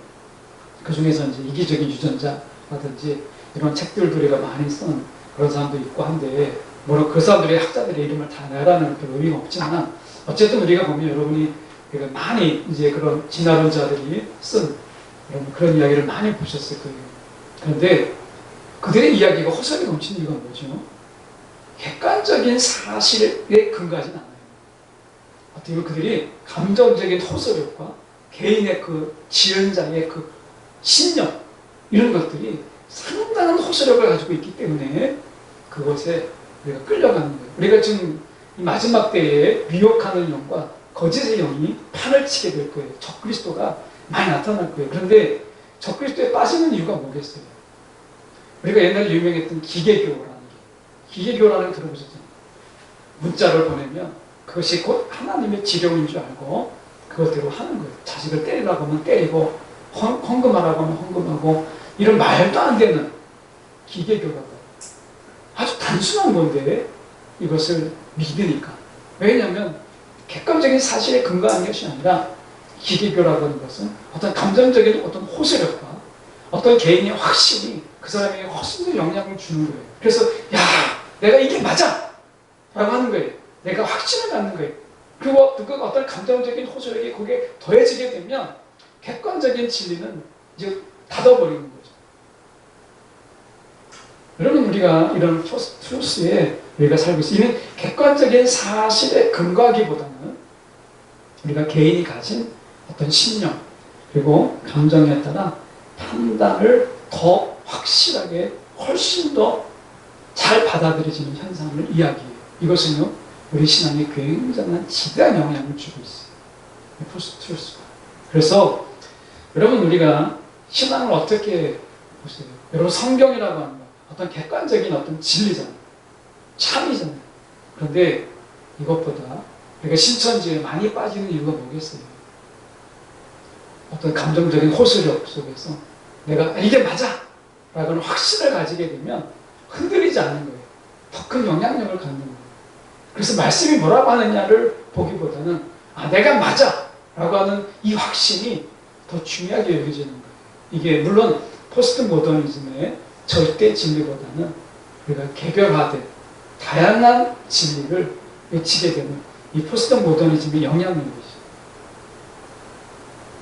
그 중에서 이제 이기적인 유전자라든지 이런 책들도 우리가 많이 쓴 그런 사람도 있고 한데 물론 그 사람들의 학자들의 이름을 다 내라는 그 의미가 없지만 어쨌든 우리가 보면 여러분이 많이 이제 그런 진화론자들이 쓴 그런 이야기를 많이 보셨을 거예요. 그런데 그들의 이야기가 허설이 넘치는 이유가 뭐죠? 객관적인 사실에 근거하진 않아요. 어떻게 보면 그들이 감정적인 호소력과 개인의 그 지연자의 그 신념 이런 것들이 상당한 호소력을 가지고 있기 때문에 그것에 우리가 끌려가는 거예요. 우리가 지금 이 마지막 때에 미혹하는 영과 거짓의 영이 판을 치게 될 거예요. 적그리스도가 많이 나타날 거예요. 그런데 적그리스도에 빠지는 이유가 뭐겠어요? 우리가 옛날에 유명했던 기계교라는 게, 기계교라는 거 들어보셨잖아요. 문자를 보내면 그것이 곧 하나님의 지령인 줄 알고 그것대로 하는 거예요. 자식을 때리라고 하면 때리고 헌금하라고 하면 헌금하고 이런 말도 안 되는 기계교라고. 아주 단순한 건데 이것을 믿으니까. 왜냐하면 객관적인 사실에 근거한 것이 아니라 기계교라고 하는 것은 어떤 감정적인 어떤 호소력과 어떤 개인의 확신이 그 사람에게 훨씬 더 영향을 주는 거예요. 그래서 야, 내가 이게 맞아! 라고 하는 거예요. 내가 확신을 갖는 거예요. 그리고 그 어떤 감정적인 호소력이 거기에 더해지게 되면 객관적인 진리는 이제 닫아버리는 거죠. 여러분, 우리가 이런 트루스에 우리가 살고 있어요. 이는 객관적인 사실에 근거하기보다는 우리가 개인이 가진 어떤 신념 그리고 감정에 따라 판단을 더 확실하게 훨씬 더 잘 받아들여지는 현상을 이야기해요. 이것은요, 우리 신앙에 굉장한 지대한 영향을 주고 있어요. 포스트 트루스가. 그래서 여러분, 우리가 신앙을 어떻게 보세요? 여러분, 성경이라고 하는 거 어떤 객관적인 어떤 진리잖아요. 참이잖아요. 그런데 이것보다 우리가 신천지에 많이 빠지는 이유가 뭐겠어요? 어떤 감정적인 호소력 속에서 내가 이게 맞아! 라고 하는 확신을 가지게 되면 흔들리지 않는 거예요. 더 큰 영향력을 갖는 거예요. 그래서 말씀이 뭐라고 하느냐를 보기보다는 내가 맞아! 라고 하는 이 확신이 더 중요하게 여겨지는 거예요. 이게 물론 포스트 모더니즘의 절대 진리보다는 우리가 개별화된 다양한 진리를 외치게 되는 이 포스트 모더니즘의 영향력이죠.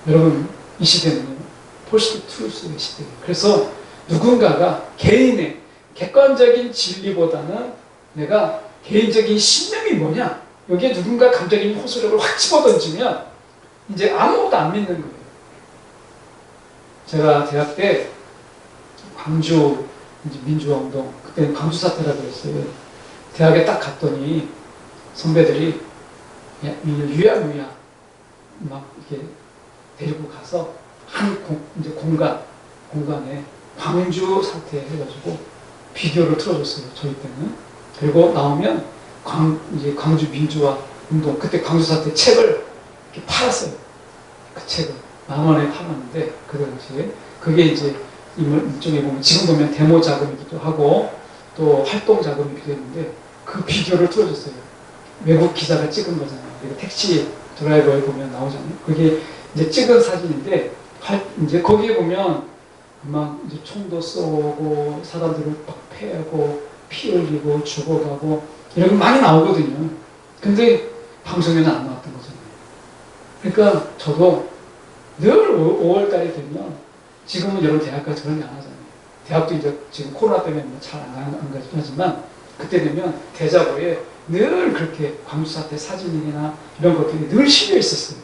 여러분, 이 시대는 포스트 트루스의 시대예요. 그래서 누군가가 개인의 객관적인 진리보다는 내가 개인적인 신념이 뭐냐, 여기에 누군가 감정적인 호소력을 확 집어던지면 이제 아무것도 안 믿는 거예요. 제가 대학 때 광주 민주화운동, 그때 광주 사태라고 했어요. 대학에 딱 갔더니 선배들이 유야무야 막 이렇게 데리고 가서 한 이제 공간에 광주 사태 해가지고 비디오를 틀어줬어요. 저희 때는. 그리고 나오면 이제 광주 민주화 운동, 그때 광주 사태 책을 이렇게 팔았어요. 그 책을 10,000원에 팔았는데 그 당시에 그게 이제 이쪽에 보면 지금 보면 데모 자금이기도 하고 또 활동 자금이기도 했는데 그 비디오를 틀어줬어요. 외국 기자가 찍은 거잖아요. 택시 드라이버에 보면 나오잖아요. 그게 이제 찍은 사진인데 이제 거기에 보면 막 이제 총도 쏘고 사람들을 막 패고 피 흘리고 죽어가고 이런 거 많이 나오거든요. 근데 방송에는 안 나왔던 거잖아요. 그러니까 저도 늘 5월달이 되면 지금은 여러분 대학 가서 그런 게 안 하잖아요. 대학도 이제 지금 코로나 때문에 잘 안 가긴 하지만 그때 되면 대자보에 늘 그렇게 광주 사태 사진이나 이런 것들이 늘 실려 있었어요.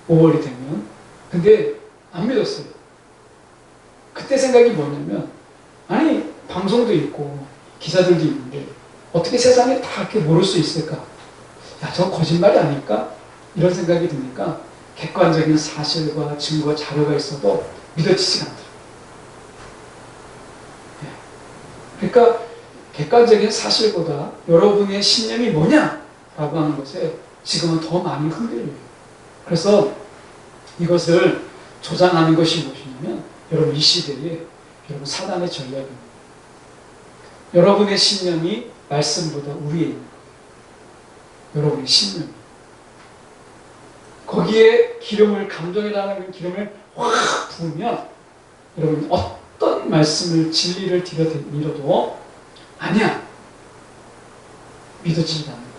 5월이 되면. 근데 안 믿었어요. 그때 생각이 뭐냐면 아니 방송도 있고 기사들도 있는데 어떻게 세상에 다 이렇게 모를 수 있을까? 야, 저거 거짓말이 아닐까? 이런 생각이 드니까 객관적인 사실과 증거, 자료가 있어도 믿어지지가 않더라고요. 그러니까 객관적인 사실보다 여러분의 신념이 뭐냐라고 하는 것에 지금은 더 많이 흔들려요. 그래서 이것을 조장하는 것이 무엇이냐면 여러분 이 시대에 여러분 사단의 전략입니다. 여러분의 신념이 말씀보다 우위에 있는 거예요. 여러분의 신념이. 거기에 기름을, 감정이라는 기름을 확 부으면 여러분 어떤 말씀을 진리를 들여밀어도 아니야. 믿어지지 않는 거예요.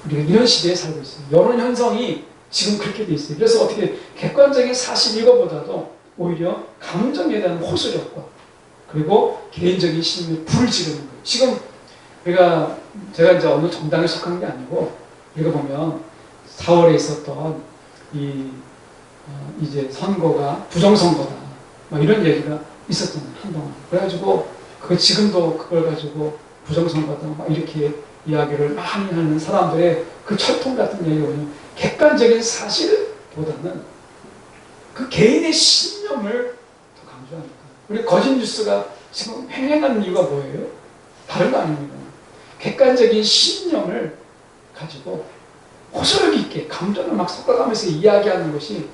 우리가 이런 시대에 살고 있어요. 여론 형성이 지금 그렇게 돼 있어요. 그래서 어떻게 객관적인 사실 이거보다도 오히려 감정에 대한 호소력과 그리고 개인적인 신념에 불을 지르는 거예요. 지금 제가 이제 어느 정당에 속한 게 아니고 우리가 보면 4월에 있었던 이제 선거가 부정선거다 막 이런 얘기가 있었잖아요. 한동안. 그래가지고 지금도 그걸 가지고 부정선거다 막 이렇게 이야기를 많이 하는 사람들의 그 철통 같은 얘기가 뭐냐면 객관적인 사실보다는 그 개인의 신념을 더 강조합니다. 우리 거짓 뉴스가 지금 횡행하는 이유가 뭐예요? 다른 거 아닙니다. 객관적인 신념을 가지고 호소력 있게 감정을 막 섞어가면서 이야기하는 것이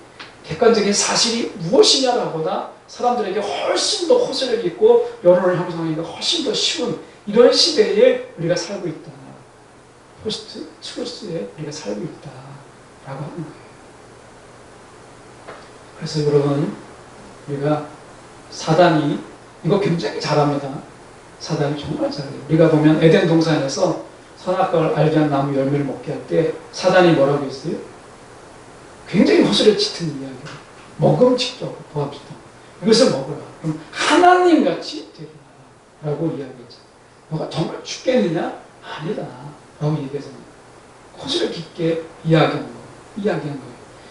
객관적인 사실이 무엇이냐라보다 사람들에게 훨씬 더 호소력 있고 여론을 형성하기가 훨씬 더 쉬운 이런 시대에 우리가 살고 있다. 포스트 트루스에 우리가 살고 있다라고 하는 거예요. 그래서 여러분, 우리가 사단이 이거 굉장히 잘합니다. 사단이 정말 잘해요. 우리가 보면 에덴 동산에서 선악과를 알게 한 나무 열매를 먹게 할 때 사단이 뭐라고 했어요? 굉장히 호소력 짙은 이야기를 먹음직하고 보합시다. 이것을 먹어라. 그럼 하나님같이 되리라 라고 이야기했죠. 너가 정말 죽겠느냐? 아니다 라고 얘기해서 호소력 깊게 이야기한 거예요.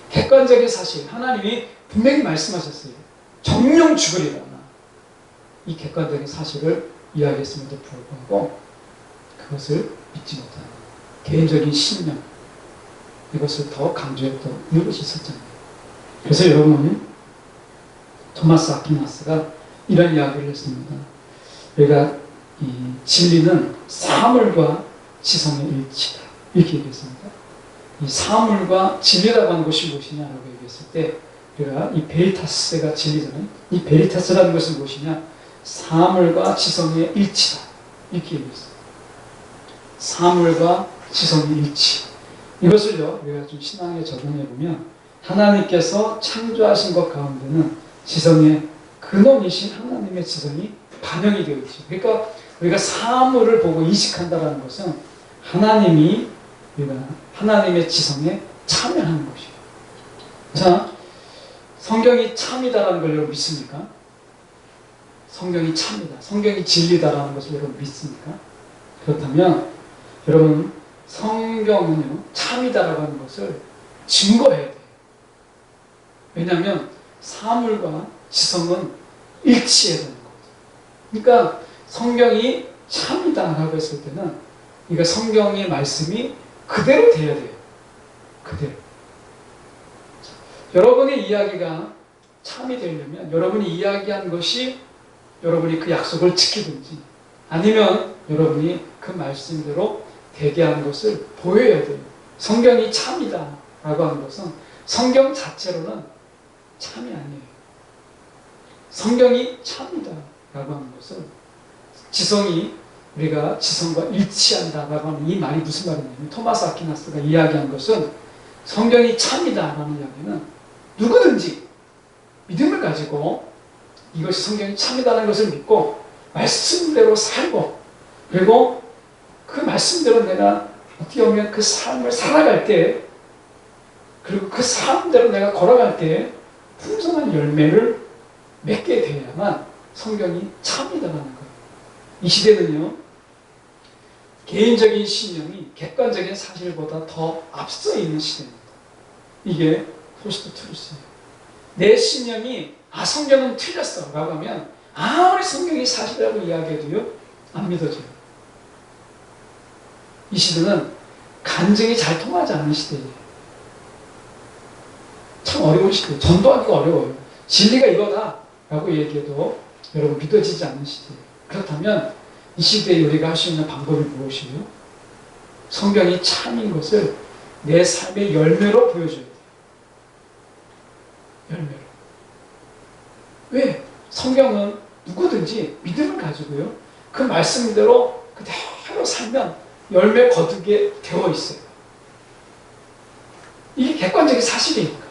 객관적인 사실, 하나님이 분명히 말씀하셨어요. 정령 죽으리라. 이 객관적인 사실을 이야기했음에도 불구하고 그것을 믿지 못하는 개인적인 신념, 이것을 더 강조했던 이것이 있었잖아요. 그래서 여러분, 토마스 아퀴나스가 이런 이야기를 했습니다. 우리가 이 진리는 사물과 지성의 일치다. 이렇게 얘기했습니다. 이 사물과 진리라고 하는 것이 무엇이냐라고 얘기했을 때 우리가 이 베리타스가 진리잖아요. 이 베리타스라는 것은 무엇이냐? 사물과 지성의 일치다. 이렇게 얘기했어요. 사물과 지성의 일치. 이것을요, 우리가 좀 신앙에 적용해 보면 하나님께서 창조하신 것 가운데는 지성의 근원이신 하나님의 지성이 반영이 되어 있죠. 그러니까 우리가 사물을 보고 인식한다는 것은 우리가 하나님의 지성에 참여하는 것이에요. 자, 성경이 참이다라는 걸 여러분 믿습니까? 성경이 참이다. 성경이 진리다라는 것을 여러분 믿습니까? 그렇다면 여러분, 성경은요, 참이다라고 하는 것을 증거해야 돼요. 왜냐하면 사물과 지성은 일치해야 되는 거죠. 그러니까 성경이 참이다라고 했을 때는 그러니까 성경의 말씀이 그대로 돼야 돼요. 그대로. 자, 여러분의 이야기가 참이 되려면 여러분이 이야기한 것이 여러분이 그 약속을 지키든지 아니면 여러분이 그 말씀대로 되게 하는 것을 보여야 돼요. 성경이 참이다 라고 하는 것은 성경 자체로는 참이 아니에요. 성경이 참이다 라고 하는 것은 우리가 지성과 일치한다 라고 하는 이 말이 무슨 말이냐면 토마스 아퀴나스가 이야기한 것은 성경이 참이다 라는 이야기는 누구든지 믿음을 가지고 이것이 성경이 참이다라는 것을 믿고 말씀대로 살고 그리고 그 말씀대로 내가 어떻게 보면 그 삶을 살아갈 때 그리고 그 삶대로 내가 걸어갈 때 풍성한 열매를 맺게 되어야만 성경이 참이다라는 거예요. 이 시대는요, 개인적인 신념이 객관적인 사실보다 더 앞서 있는 시대입니다. 이게 포스트 트루스예요. 내 신념이 성경은 틀렸어 라고 하면 아무리 성경이 사실이라고 이야기해도요, 안 믿어져요. 이 시대는 간증이 잘 통하지 않는 시대예요. 참 어려운 시대예요. 전도하기가 어려워요. 진리가 이거다 라고 얘기해도 여러분 믿어지지 않는 시대예요. 그렇다면 이 시대에 우리가 할 수 있는 방법이 무엇이에요? 성경이 참인 것을 내 삶의 열매로 보여줘야 돼요. 열매로. 왜? 성경은 누구든지 믿음을 가지고요, 그 말씀대로 그대로 살면 열매 거두게 되어 있어요. 이게 객관적인 사실이니까.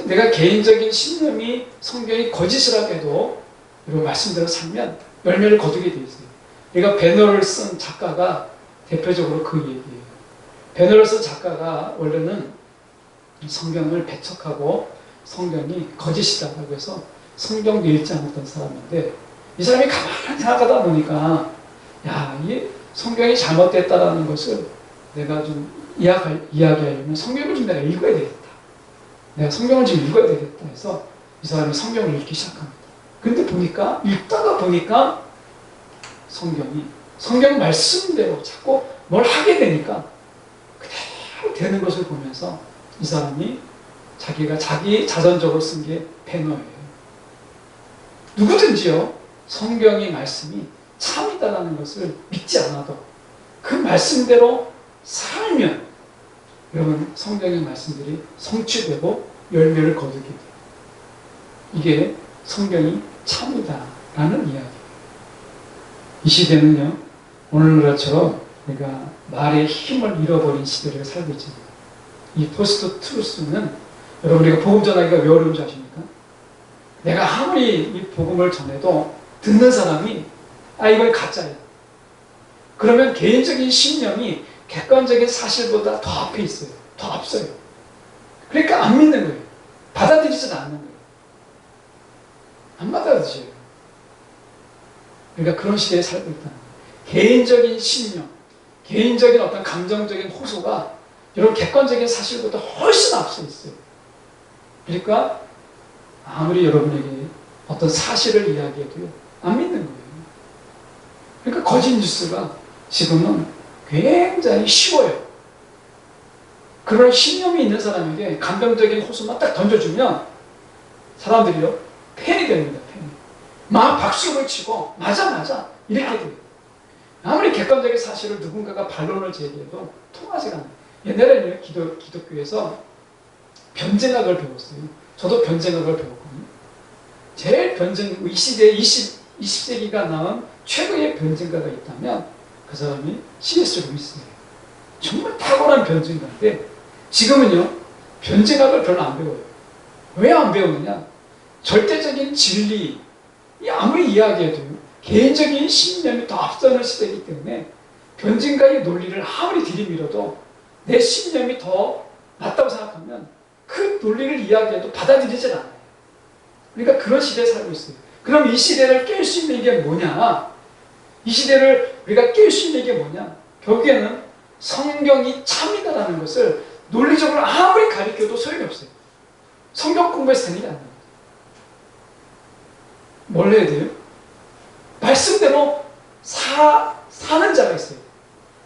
내가 개인적인 신념이 성경이 거짓이라고 해도 이런 말씀대로 살면 열매를 거두게 되어 있어요. 우리가 배너를 쓴 작가가 대표적으로 그 얘기예요. 배너를 쓴 작가가 원래는 성경을 배척하고 성경이 거짓이다라고 해서 성경도 읽지 않았던 사람인데, 이 사람이 가만히 생각하다 보니까 야, 이 성경이 잘못됐다라는 것을 내가 좀 이야기하려면 성경을 좀 내가 읽어야 되겠다. 내가 성경을 좀 읽어야 되겠다 해서 이 사람이 성경을 읽기 시작합니다. 근데 보니까 읽다가 보니까 성경 말씀대로 자꾸 뭘 하게 되니까 그대로 되는 것을 보면서 이 사람이 자기가 자기 자전적으로 쓴 게 배너예요. 누구든지요, 성경의 말씀이 참이다라는 것을 믿지 않아도 그 말씀대로 살면 여러분 성경의 말씀들이 성취되고 열매를 거두게 돼요. 이게 성경이 참이다라는 이야기예요. 이 시대는요, 오늘날처럼 우리가 말의 힘을 잃어버린 시대를 살고 있잖아요. 이 포스트 트루스는 여러분, 우리가 복음 전하기가 왜 어려운 줄 아십니까? 내가 아무리 이 복음을 전해도 듣는 사람이 이건 가짜야. 그러면 개인적인 신념이 객관적인 사실보다 더 앞에 있어요. 더 앞서요. 그러니까 안 믿는 거예요. 받아들이지도 않는 거예요. 안 받아들여요. 그러니까 그런 시대에 살고 있다는 거예요. 개인적인 신념, 개인적인 어떤 감정적인 호소가 여러분 객관적인 사실보다 훨씬 앞서 있어요. 그러니까 아무리 여러분에게 어떤 사실을 이야기해도요, 안 믿는 거예요. 그러니까 거짓 뉴스가 지금은 굉장히 쉬워요. 그런 신념이 있는 사람에게 감정적인 호소만 딱 던져주면 사람들이요, 팬이 됩니다. 팬이. 막 박수를 치고 맞아 이렇게 돼요. 아무리 객관적인 사실을 누군가가 반론을 제기해도 통하지가 않아요. 옛날에는 기독교에서 변증학을 배웠어요. 저도 변증학을 배웠거든요. 제일 이 시대에 20세기가 낳은 최고의 변증가가 있다면 그 사람이 C.S. 루이스예요. 정말 탁월한 변증가인데 지금은요, 변증학을 별로 안 배워요. 왜 안 배우느냐? 절대적인 진리, 아무리 이야기해도요, 개인적인 신념이 더 앞서는 시대이기 때문에 변증가의 논리를 아무리 들이밀어도 내 신념이 더 맞다고 생각하면 그 논리를 이야기해도 받아들이질 않아요. 그러니까 그런 시대에 살고 있어요. 그럼 이 시대를 깰 수 있는 게 뭐냐? 이 시대를 우리가 깰 수 있는 게 뭐냐? 결국에는 성경이 참이다라는 것을 논리적으로 아무리 가르쳐도 소용이 없어요. 성경 공부해서 되는 게 아니에요. 뭘 해야 돼요? 말씀대로 사는 자가 있어요.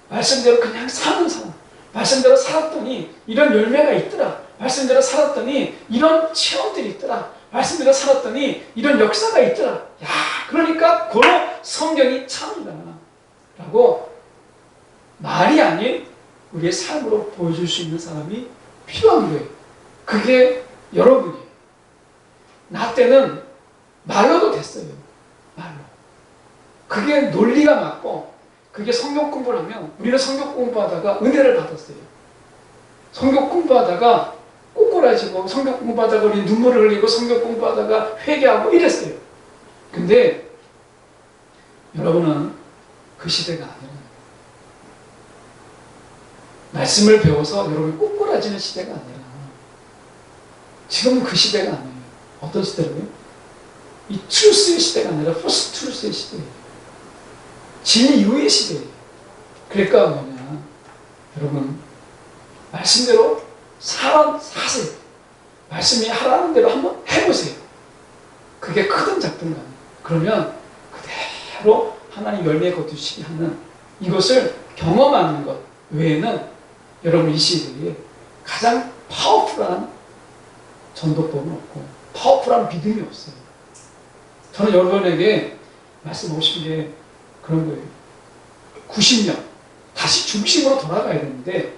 말씀대로 그냥 사는 사람. 말씀대로 살았더니 이런 열매가 있더라. 말씀대로 살았더니 이런 체험들이 있더라. 말씀대로 살았더니 이런 역사가 있더라. 야, 그러니까 고로 성경이 참이다 라고 말이 아닌 우리의 삶으로 보여줄 수 있는 사람이 필요한 거예요. 그게 여러분이에요. 나 때는 말로도 됐어요. 말로. 그게 논리가 맞고 그게 성경 공부를 하면, 우리는 성경 공부하다가 은혜를 받았어요. 성경 공부하다가 꼬꾸라지고, 성경 공부하다가 우리 눈물을 흘리고, 성경 공부하다가 회개하고 이랬어요. 근데 여러분은 그 시대가 아니에요. 말씀을 배워서 여러분이 꼬꾸라지는 시대가 아니라 지금은 그 시대가 아니에요. 어떤 시대라고요? 이 트루스의 시대가 아니라 포스트 트루스의 시대예요. 진리 이후의 시대예요. 그러니까 뭐냐, 여러분 말씀대로 사세요. 말씀이 하라는 대로 한번 해보세요. 그게 크든 작든 간에. 그러면 그대로 하나님 열매 거두시게 하는 이것을 경험하는 것 외에는 여러분 이 시대에 가장 파워풀한 전도법은 없고 파워풀한 믿음이 없어요. 저는 여러분에게 말씀하고 싶은 게 그런 거예요. 90년 다시 중심으로 돌아가야 되는데,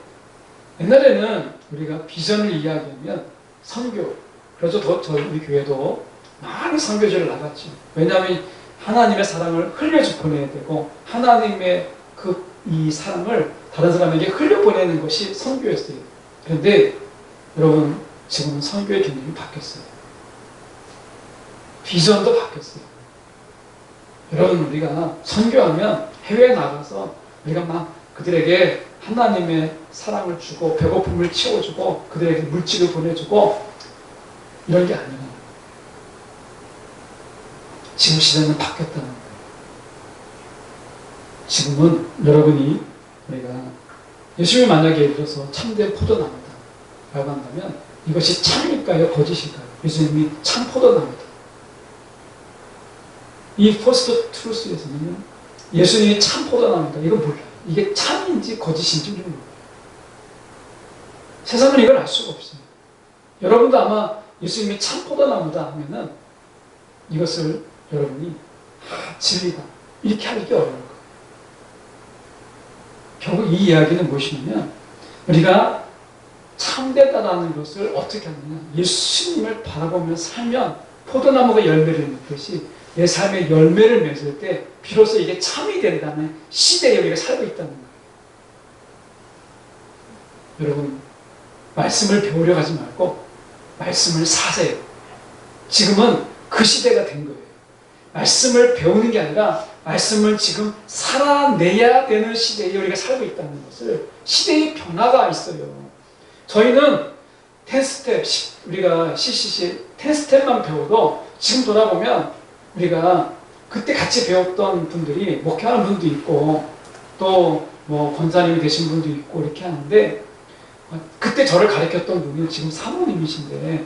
옛날에는 우리가 비전을 이야기하면 선교, 그래서 우리 교회도 많이 선교지를 나갔죠. 왜냐하면 하나님의 사랑을 흘려서 보내야 되고, 하나님의 이 사랑을 다른 사람에게 흘려보내는 것이 선교였어요. 그런데 여러분 지금은 선교의 개념이 바뀌었어요. 비전도 바뀌었어요. 여러분 우리가 선교하면 해외에 나가서 우리가 막 그들에게 하나님의 사랑을 주고 배고픔을 채워주고 그들에게 물질을 보내주고 이런 게 아니라 지금 시대는 바뀌었다는 거예요. 지금은 여러분이 우리가 예수님이 만약에 예를 들어서 참된 포도나무다 라고 한다면 이것이 참일까요? 거짓일까요? 예수님이 참 포도나무다. 이 퍼스트 트루스에서는요, 예수님이 참 포도나무다. 이거 몰라요. 이게 참인지 거짓인지 몰라요. 세상은 이걸 알 수가 없어요. 여러분도 아마 예수님이 참 포도나무다 하면은 이것을 여러분이 진리다. 이렇게 하기 어려울 거예요. 결국 이 이야기는 무엇이냐면 우리가 참되다라는 것을 어떻게 하느냐. 예수님을 바라보며 살면 포도나무가 열매를 맺듯이 내 삶의 열매를 맺을 때 비로소 이게 참이 된다는 시대에 우리가 살고 있다는 거예요. 여러분, 말씀을 배우려 하지 말고 말씀을 사세요. 지금은 그 시대가 된 거예요. 말씀을 배우는 게 아니라 말씀을 지금 살아내야 되는 시대에 우리가 살고 있다는 것을, 시대의 변화가 있어요. 저희는 10스텝, 우리가 CCC 10스텝만 배워도 지금 돌아보면 우리가 그때 같이 배웠던 분들이 목회하는 분도 있고 또 뭐 권사님이 되신 분도 있고 이렇게 하는데, 그때 저를 가르쳤던 분이 지금 사모님이신데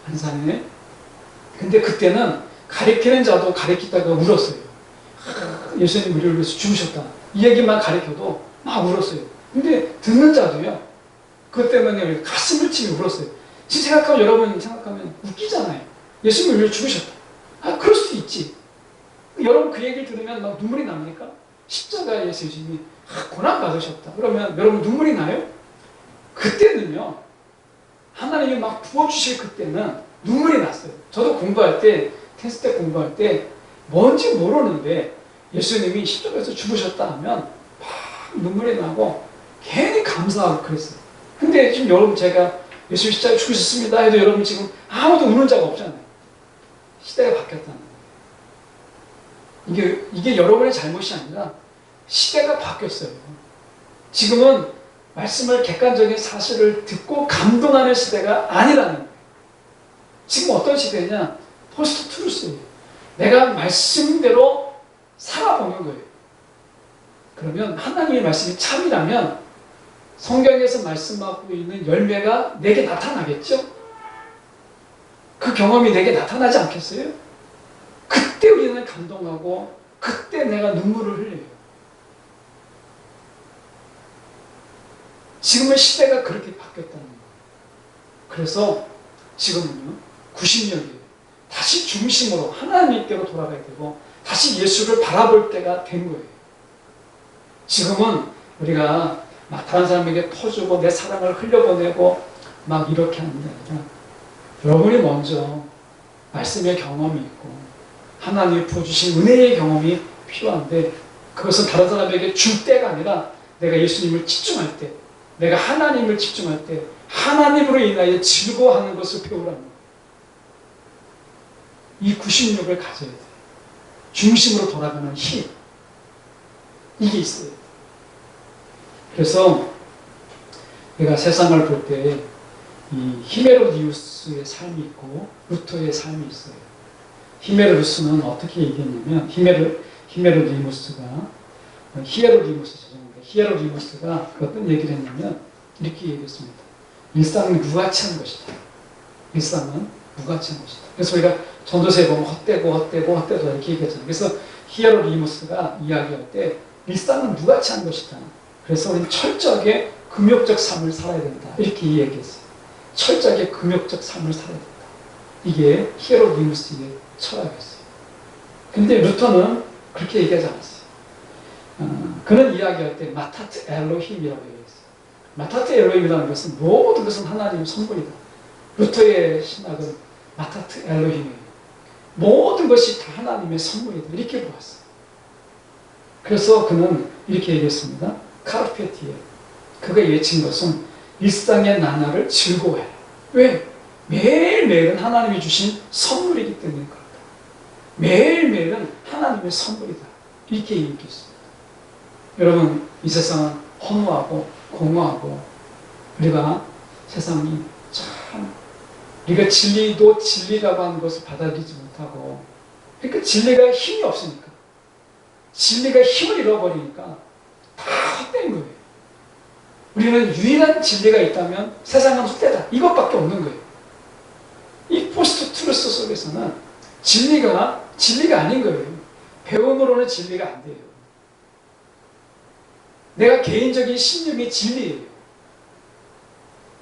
안산에. 근데 그때는 가르치는 자도 가르치다가 울었어요. 예수님 우리를 위해서 죽으셨다. 이 얘기만 가르쳐도 막 울었어요. 근데 듣는 자도요, 그것 때문에 가슴을 치며 울었어요. 지금 생각하면, 여러분 생각하면 웃기잖아요. 예수님 우리를 죽으셨다. 그럴 수도 있지. 여러분 그 얘기를 들으면 막 눈물이 납니까? 십자가에서 예수님이 고난 받으셨다. 그러면 여러분 눈물이 나요? 그때는요, 하나님이 막 부어주실 그때는 눈물이 났어요. 저도 공부할 때, 테스트 공부할 때 뭔지 모르는데 예수님이 십자가에서 죽으셨다 하면 막 눈물이 나고 괜히 감사하고 그랬어요. 근데 지금 여러분, 제가 예수 십자가에 죽으셨습니다 해도 여러분 지금 아무도 우는 자가 없잖아요. 시대가 바뀌었다는 거예요. 이게 여러분의 잘못이 아니라 시대가 바뀌었어요. 지금은 말씀을, 객관적인 사실을 듣고 감동하는 시대가 아니라는 거예요. 지금 어떤 시대냐? 포스트 트루스예요. 내가 말씀대로 살아보는 거예요. 그러면 하나님의 말씀이 참이라면 성경에서 말씀하고 있는 열매가 내게 나타나겠죠? 그 경험이 내게 나타나지 않겠어요? 그때 우리는 감동하고 그때 내가 눈물을 흘려요. 지금의 시대가 그렇게 바뀌었다는 거예요. 그래서 지금은요, 구신역이에요. 다시 중심으로 하나님께로 돌아가야 되고 다시 예수를 바라볼 때가 된 거예요. 지금은 우리가 막 다른 사람에게 퍼주고 내 사랑을 흘려보내고 막 이렇게 하는 게 아니라 여러분이 먼저 말씀의 경험이 있고 하나님이 부어주신 은혜의 경험이 필요한데, 그것은 다른 사람에게 줄 때가 아니라 내가 예수님을 집중할 때, 내가 하나님을 집중할 때 하나님으로 인하여 즐거워하는 것을 배우라는 거예요. 이 구심력을 가져야 돼요. 중심으로 돌아가는 힘, 이게 있어요. 그래서 내가 세상을 볼 때 이 히메로디우스의 삶이 있고 루터의 삶이 있어요. 히메로디우스는 어떻게 얘기했냐면, 히에로디무스가 어떤 얘기를 했냐면 이렇게 얘기했습니다. 일상은 무가치한 것이다. 일상은 무가치한 것이다. 그래서 우리가 전도서에 보면 헛되고 이렇게 얘기했잖아요. 그래서 히에로디무스가 이야기할 때 일상은 무가치한 것이다. 그래서 우리는 철저하게 금욕적 삶을 살아야 된다. 이렇게 얘기했어요. 철저하게 금욕적 삶을 살아야 된다. 이게 히에로디무스의 철학이었어요. 근데 루터는 그렇게 얘기하지 않았어요. 그는 이야기할 때 마타트 엘로힘이라고 얘기했어요. 마타트 엘로힘이라는 것은 모든 것은 하나님의 선물이다. 루터의 신학은 마타트 엘로힘이에요. 모든 것이 다 하나님의 선물이다. 이렇게 보았어요. 그래서 그는 이렇게 얘기했습니다. 카르페티에. 그가 외친 것은 일상의 나날을 즐거워해라. 왜? 매일매일은 하나님이 주신 선물이기 때문에 그렇다. 매일매일은 하나님의 선물이다. 이렇게 얘기했습니다. 여러분, 이 세상은 허무하고 공허하고 우리가 세상이 참 우리가 진리도 진리라고 하는 것을 받아들이지 못하고 그러니까 진리가 힘이 없으니까 진리가 힘을 잃어버리니까 다 헛된 거예요. 우리는 유일한 진리가 있다면 세상은 헛되다. 이것밖에 없는 거예요. 이 포스트 트루스 속에서는 진리가 아닌 거예요. 배움으로는 진리가 안 돼요. 내가 개인적인 신념이 진리예요.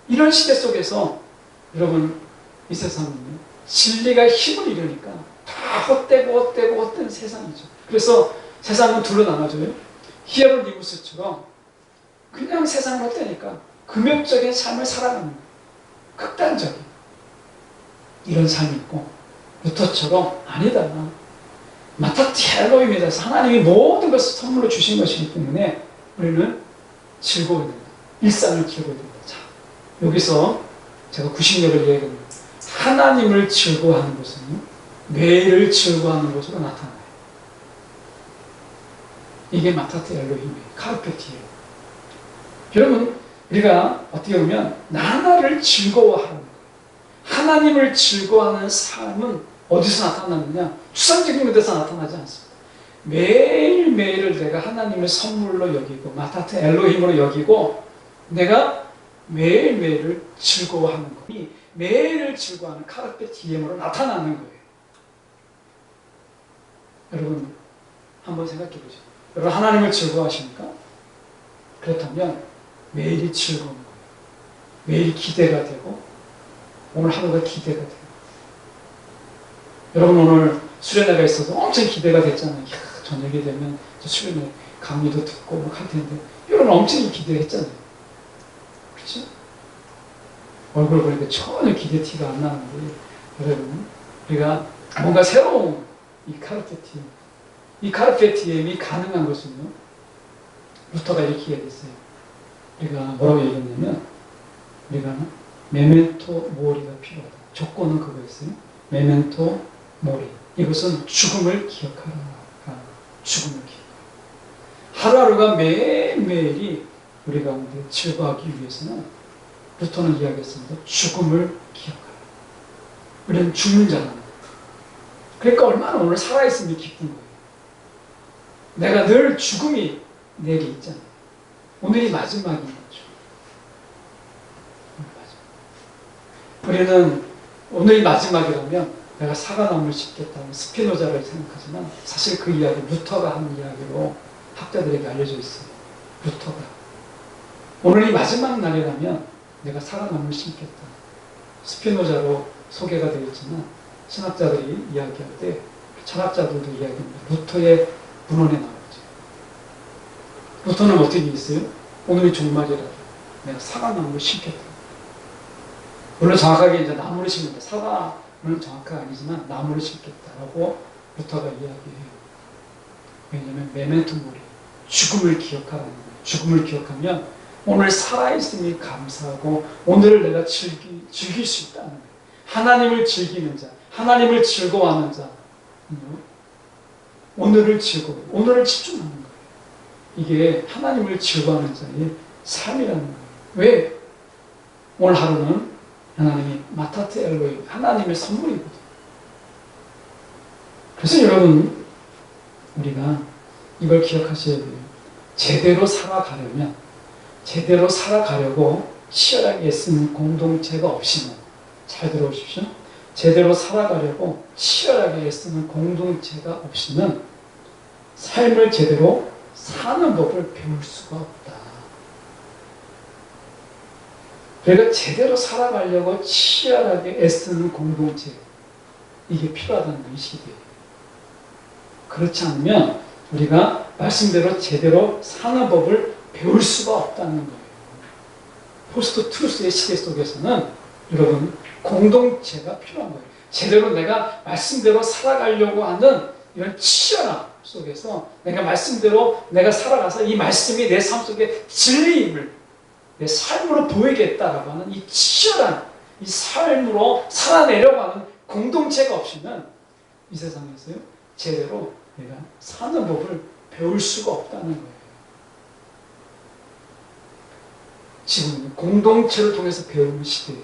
이런 시대 속에서 여러분 이 세상은 진리가 힘을 잃으니까 다 헛된 세상이죠. 그래서 세상은 둘로 나눠져요. 히에로니무스처럼 그냥 세상은 헛되니까 금욕적인 삶을 살아가는 거예요. 극단적인 이런 삶이 있고 루터처럼 아니다. 마타티 엘로힘이다. 하나님이 모든 것을 선물로 주신 것이기 때문에 우리는 즐거워야 된다. 일상을 즐거워야 된다. 자, 여기서 제가 90년을 이야기합니다. 하나님을 즐거워하는 것은 매일을 즐거워하는 것으로 나타나요. 이게 마타티 엘로힘이에요. 카르페티에요. 여러분, 우리가 어떻게 보면 나날을 즐거워하는 거예요. 하나님을 즐거워하는 삶은 어디서 나타나느냐? 추상적인 데서 나타나지 않습니다. 매일매일을 내가 하나님의 선물로 여기고 마타트 엘로힘으로 여기고 내가 매일매일을 즐거워하는 거. 이 매일을 즐거워하는 카르페 디엠으로 나타나는 거예요. 여러분 한번 생각해 보죠. 여러분 하나님을 즐거워하십니까? 그렇다면 매일이 즐거운 거예요. 매일 기대가 되고 오늘 하루가 기대가 돼요. 여러분 오늘 수련회가 있어서 엄청 기대가 됐잖아요. 이야, 저녁이 되면 저 수련회 강의도 듣고 막 할 텐데 여러분 엄청 기대했잖아요. 그렇죠? 얼굴 보니까 전혀 기대 티가 안 나는데 여러분 우리가 뭔가 새로운 이 카르페티엠이 가능한 것은요. 루터가 이렇게 얘기했어요. 우리가 뭐라고 얘기했냐면 우리가 메멘토 모리가 필요하다. 조건은 그거였어요. 메멘토 모리. 이것은 죽음을 기억하라. 죽음을 기억하라. 하루하루가 매일매일이 우리 가운데 즐거워하기 위해서는 루터는 이야기했습니다. 죽음을 기억하라. 우리는 죽는 자라는 거예요. 그러니까 얼마나 오늘 살아있음이 기쁜 거예요. 내가 늘 죽음이 내게 있잖아요. 오늘이 마지막인 거죠. 우리는 오늘이 마지막이라면 내가 사과나무를 심겠다는 스피노자를 생각하지만 사실 그 이야기 루터가 하는 이야기로 학자들에게 알려져 있어요. 루터가 오늘이 마지막 날이라면 내가 사과나무를 심겠다. 스피노자로 소개가 되어 있지만 신학자들이 이야기할 때 철학자들도 이야기합니다. 루터의 문헌에 나오죠. 루터는 어떻게 있어요? 오늘이 종말이라도 내가 사과나무를 심겠다. 물론 정확하게 이제 나무를 심는다. 사과는 정확하게 아니지만 나무를 심겠다라고 루터가 이야기해요. 왜냐하면 메멘토 모리, 죽음을 기억하라는 거예요. 죽음을 기억하면 오늘 살아있음이 감사하고 오늘을 내가 즐길 수 있다는 거예요. 하나님을 즐기는 자, 하나님을 즐거워하는 자, 오늘을 오늘을 집중하는 거예요. 이게 하나님을 즐거워하는 자의 삶이라는 거예요. 왜? 오늘 하루는 하나님이 마타트 엘로힘, 하나님의 선물이거든요. 그래서 여러분, 우리가 이걸 기억하셔야 돼요. 제대로 살아가려고 치열하게 애쓰는 공동체가 없이는, 잘 들어보십시오. 제대로 살아가려고 치열하게 애쓰는 공동체가 없이는 삶을 제대로 사는 법을 배울 수가 없다. 그러니까 제대로 살아가려고 치열하게 애쓰는 공동체, 이게 필요하다는 거, 이 시대에. 그렇지 않으면 우리가 말씀대로 제대로 사는 법을 배울 수가 없다는 거예요. 포스트 트루스의 시대 속에서는 여러분 공동체가 필요한 거예요. 제대로 내가 말씀대로 살아가려고 하는 이런 치열함 속에서 내가 말씀대로 내가 살아가서 이 말씀이 내 삶 속에 진리임을 내 삶으로 보이겠다라고 하는 이 치열한 이 삶으로 살아내려고 하는 공동체가 없이는 이 세상에서요 제대로 내가 사는 법을 배울 수가 없다는 거예요. 지금 공동체를 통해서 배우는 시대예요.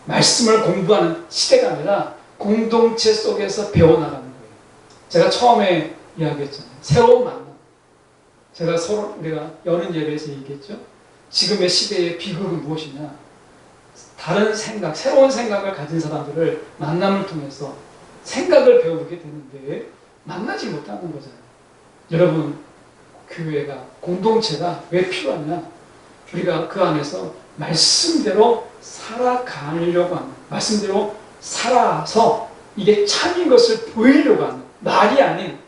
말씀을 공부하는 시대가 아니라 공동체 속에서 배워나가는 거예요. 제가 처음에 이야기했잖아요. 새로운 만남. 제가 우리가 여는 예배에서 얘기했죠. 지금의 시대의 비극은 무엇이냐? 다른 생각, 새로운 생각을 가진 사람들을 만남을 통해서 생각을 배우게 되는데 만나지 못하는 거잖아요. 여러분, 교회가, 공동체가 왜 필요하냐? 우리가 그 안에서 말씀대로 살아가려고 하는, 말씀대로 살아서 이게 참인 것을 보이려고 하는, 말이 아닌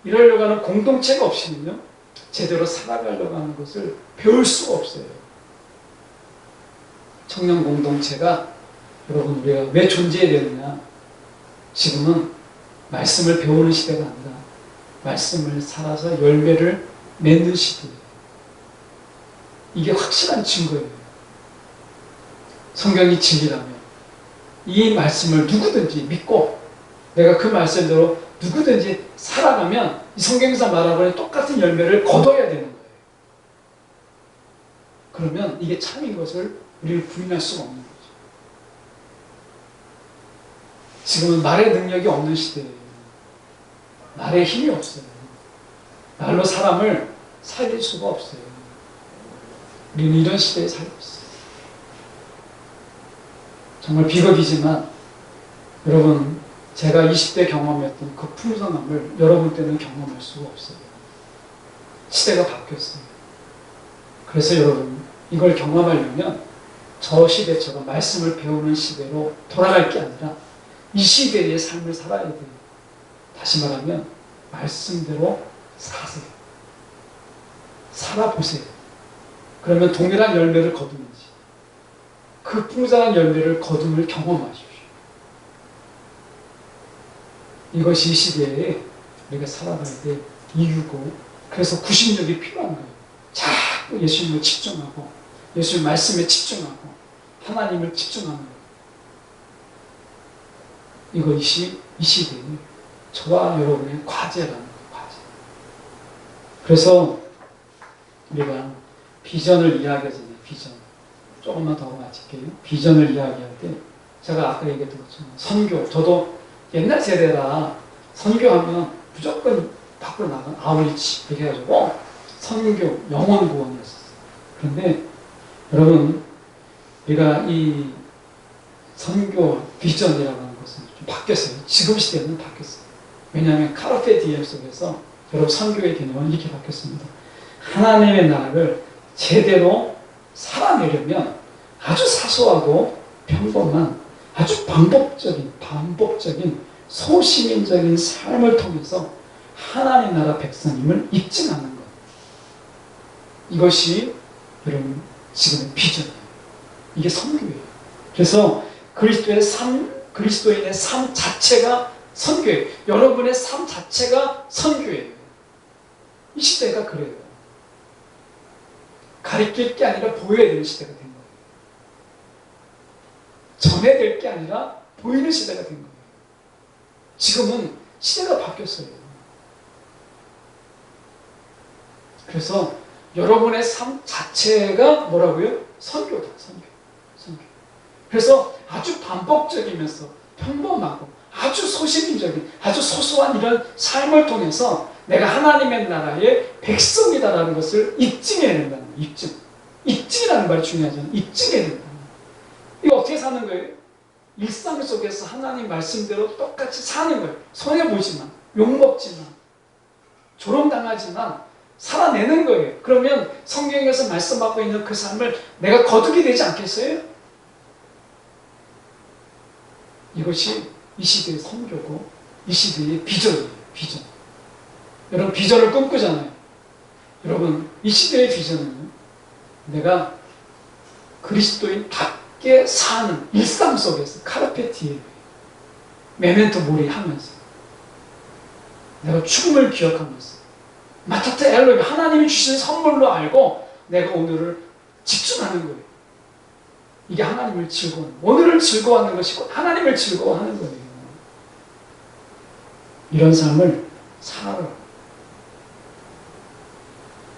이러려고 하는 공동체가 없이는요, 제대로 살아가려고 하는 것을 배울 수가 없어요. 청년 공동체가, 여러분, 우리가 왜 존재해야 되느냐? 지금은 말씀을 배우는 시대가 아니라 말씀을 살아서 열매를 맺는 시대예요. 이게 확실한 증거예요. 성경이 진리라면 이 말씀을 누구든지 믿고 내가 그 말씀대로 누구든지 살아가면 이 성경에서 말하고 있는 똑같은 열매를 거둬야 되는 거예요. 그러면 이게 참인 것을 우리는 부인할 수가 없는 거죠. 지금은 말의 능력이 없는 시대예요. 말에 힘이 없어요. 말로 사람을 살릴 수가 없어요. 우리는 이런 시대에 살고 있어요. 정말 비극이지만 여러분, 제가 20대 경험했던 그 풍성함을 여러분 때는 경험할 수가 없어요. 시대가 바뀌었어요. 그래서 여러분, 이걸 경험하려면 저 시대처럼 말씀을 배우는 시대로 돌아갈 게 아니라 이 시대의 삶을 살아야 돼요. 다시 말하면 말씀대로 사세요. 살아보세요. 그러면 동일한 열매를 거두는지 그 풍성한 열매를 거둠을 경험하십시오. 이것이 이 시대에 우리가 살아가야 될 이유고, 그래서 구심력이 필요한 거예요. 자꾸 예수님을 집중하고 예수님 말씀에 집중하고 하나님을 집중하는 거예요. 이것이 이 시대의 저와 여러분의 과제라는 거예요. 과제. 그래서 우리가 비전을 이야기하잖아요. 비전. 조금만 더 마칠게요. 비전을 이야기할 때 제가 아까 얘기했던 것처럼 선교. 저도 옛날 세대라 선교하면 무조건 밖으로 나간 아우리치 이렇게 해가지고 선교, 영혼 구원이었어요. 그런데 여러분, 우리가 이 선교 비전이라고 하는 것은 좀 바뀌었어요. 지금 시대는 바뀌었어요. 왜냐하면 카르페 디엠 속에서 여러분 선교의 개념은 이렇게 바뀌었습니다. 하나님의 나라를 제대로 살아내려면 아주 사소하고 평범한 아주 반복적인 소시민적인 삶을 통해서 하나님 나라 백성임을 입증하는 것. 이것이 여러분 지금의 비전이에요. 이게 선교예요. 그래서 그리스도인의 삶 자체가 선교예요. 여러분의 삶 자체가 선교예요. 이 시대가 그래요. 가리킬 게 아니라 보여야 되는 시대가 된 거예요. 전해야 될 게 아니라 보이는 시대가 된 거예요. 지금은 시대가 바뀌었어요. 그래서 여러분의 삶 자체가 뭐라고요? 선교다. 선교. 그래서 아주 반복적이면서 평범하고 아주 소시민적인 아주 소소한 이런 삶을 통해서 내가 하나님의 나라의 백성이다라는 것을 입증해야 된다는 거예요. 입증이라는 말이 중요하잖아요. 입증해야 된다는 거예요. 이거 어떻게 사는 거예요? 일상 속에서 하나님 말씀대로 똑같이 사는 거예요. 손해보지만, 욕먹지만, 조롱당하지만 살아내는 거예요. 그러면 성경에서 말씀하고 있는 그 삶을 내가 거두게 되지 않겠어요? 이것이 이 시대의 선교고 이 시대의 비전이에요. 비전. 여러분 비전을 꿈꾸잖아요. 여러분 이 시대의 비전은 내가 그리스도인답게 사는 일상 속에서 카르페 디엠 메멘토 모리 하면서 내가 죽음을 기억하면서 마타타 엘로이 하나님이 주신 선물로 알고 내가 오늘을 집중하는 거예요. 이게 하나님을 즐거워하는, 오늘을 즐거워하는 것이고 하나님을 즐거워하는 거예요. 이런 삶을 살아라.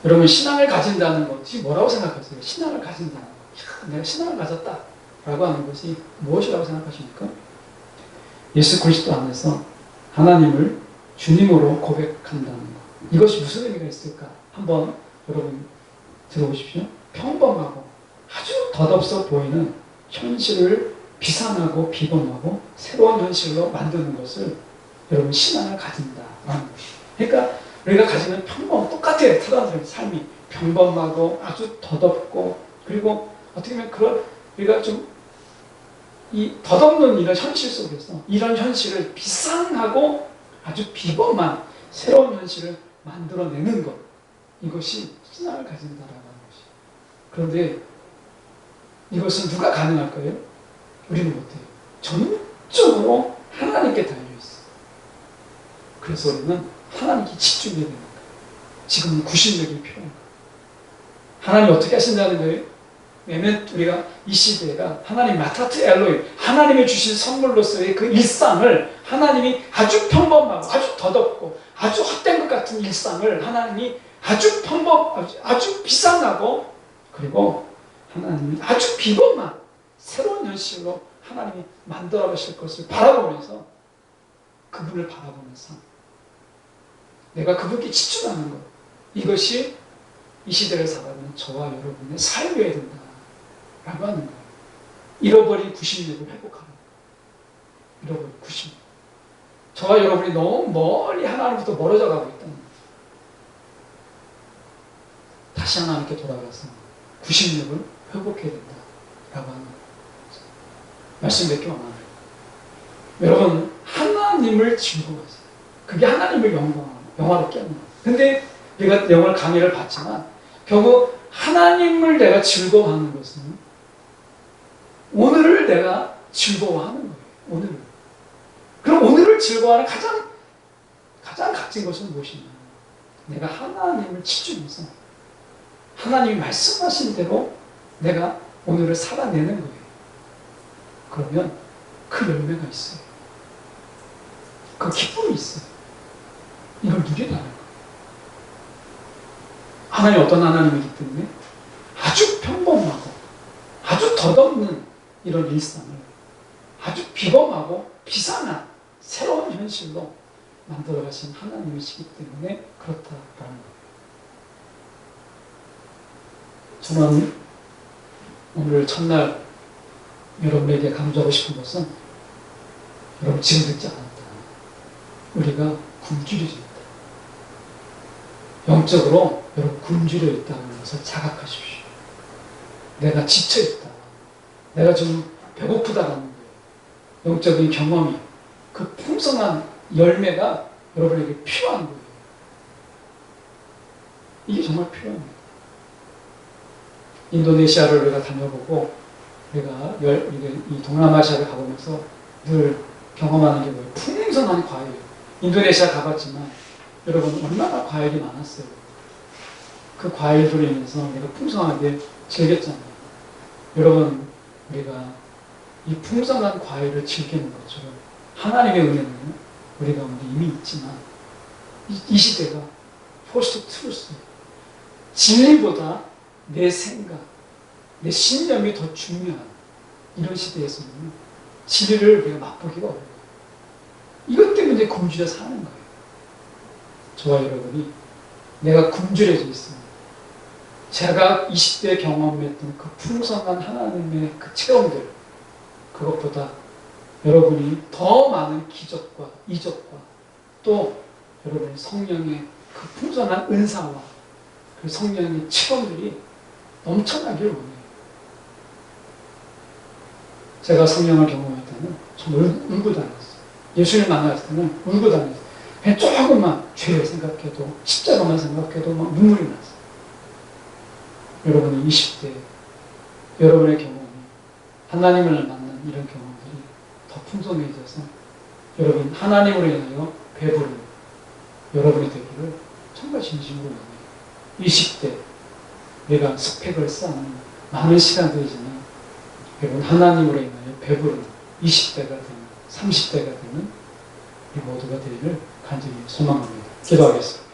여러분 신앙을 가진다는 것이 뭐라고 생각하세요? 신앙을 가진다는 것. 내가 신앙을 가졌다 라고 하는 것이 무엇이라고 생각하십니까? 예수 그리스도 안에서 하나님을 주님으로 고백한다는 것. 이것이 무슨 의미가 있을까? 한번 여러분 들어보십시오. 평범하고 아주 덧없어 보이는 현실을 비상하고 비범하고 새로운 현실로 만드는 것을 여러분 신앙을 가진다라는 것이죠. 그러니까 우리가 가지는 평범 똑같아요. 사람들의 삶이 평범하고 아주 덧없고 그리고 어떻게 보면 그런 우리가 좀 이 덧없는 이런 현실 속에서 이런 현실을 비상하고 아주 비범한 새로운 현실을 만들어내는 것, 이것이 신앙을 가진다라는 것이. 그런데 이것은 누가 가능할까요? 우리는 못해요. 전적으로 하나님께 달려있어요. 그래서 우리는 하나님께 집중해야 되는 거예요. 지금 구심력이 필요한 거예요. 하나님이 어떻게 하신다는 거예요? 왜냐면 우리가 이 시대가 하나님 마타트 엘로임, 하나님이 주신 선물로서의 그 일상을 하나님이 아주 평범하고 아주 덧없고 아주 헛된 것 같은 일상을 하나님이 아주 아주 비상하고 그리고 하나님이 아주 비범한 새로운 현실로 하나님이 만들어 가실 것을 바라보면서 그분을 바라보면서 내가 그분께 집중하는 것, 이것이 이 시대를 살아가는 저와 여러분의 삶이어야 된다 라고 하는 거예요. 잃어버린 구심력을 회복하는 거예요. 잃어버린 구심력. 저와 여러분이 너무 멀리 하나님부터 멀어져 가고 있다는 거예요. 다시 하나님께 돌아가서 구심력을 회복해야 된다 라고 하는 거예요. 말씀 몇 개만 나눠요. 여러분, 하나님을 즐거워하세요. 그게 하나님을 영화롭게 하는 거예요. 근데 내가 영어를 강의를 받지만 결국 하나님을 내가 즐거워하는 것은 오늘을 내가 즐거워하는 거예요. 오늘을. 그럼 오늘을 즐거워하는 가장 값진 것은 무엇이냐? 내가 하나님을 집중해서 하나님이 말씀하신 대로 내가 오늘을 살아내는 거예요. 그러면 그 열매가 있어요. 그 기쁨이 있어요. 이걸 누리라는 거예요. 하나님 어떤 하나님이기 때문에 아주 평범하고 아주 덧없는 이런 일상을 아주 비범하고 비상한 새로운 현실로 만들어 가신 하나님이시기 때문에 그렇다라는 거예요. 저는 오늘 첫날 여러분에게 강조하고 싶은 것은 여러분 지금 듣지 않았다. 우리가 굶주려 있다. 영적으로 여러분 굶주려 있다는 것을 자각하십시오. 내가 지쳐있다. 내가 좀 배고프다라는 거예요. 영적인 경험이 그 풍성한 열매가 여러분에게 필요한 거예요. 이게 정말 필요합니다. 인도네시아를 우리가 다녀보고 우리가 이 동남아시아를 가보면서 늘 경험하는 게 뭐예요? 풍성한 과일. 인도네시아 가봤지만 여러분 얼마나 과일이 많았어요. 그 과일들로 인해서 우리가 풍성하게 즐겼잖아요. 여러분 우리가 이 풍성한 과일을 즐기는 것처럼 하나님의 은혜는 우리 가운데 이미 있지만 이 시대가 포스트 트루스, 진리보다 내 생각, 내 신념이 더 중요한 이런 시대에서는 진리를 우리가 맛보기가 어려워요. 이것 때문에 굶주려 사는 거예요. 저와 여러분이 내가 굶주려져 있습니다. 제가 20대에 경험했던 그 풍성한 하나님의 그 체험들, 그것보다 여러분이 더 많은 기적과 이적과 또 여러분의 성령의 그 풍성한 은사와 그 성령의 체험들이 넘쳐나길 원해요. 제가 성령을 경험할 때는 정말 울고 다녔어요. 예수를 만났을 때는 울고 다녔어요. 그냥 조금만 죄를 생각해도 십자가만 생각해도 막 눈물이 났어요. 여러분의 20대 여러분의 경험이 하나님을 만난 이런 경험들이 더 풍성해져서 여러분 하나님으로 인하여 배부른 여러분이 되기를 정말 진심으로 원해요. 20대 내가 스펙을 쌓는 많은 시간들이 지나 여러분 하나님으로 인하여 배부른 20대가 되는 30대가 되는 우리 모두가 되기를 간절히 소망합니다. 기도하겠습니다.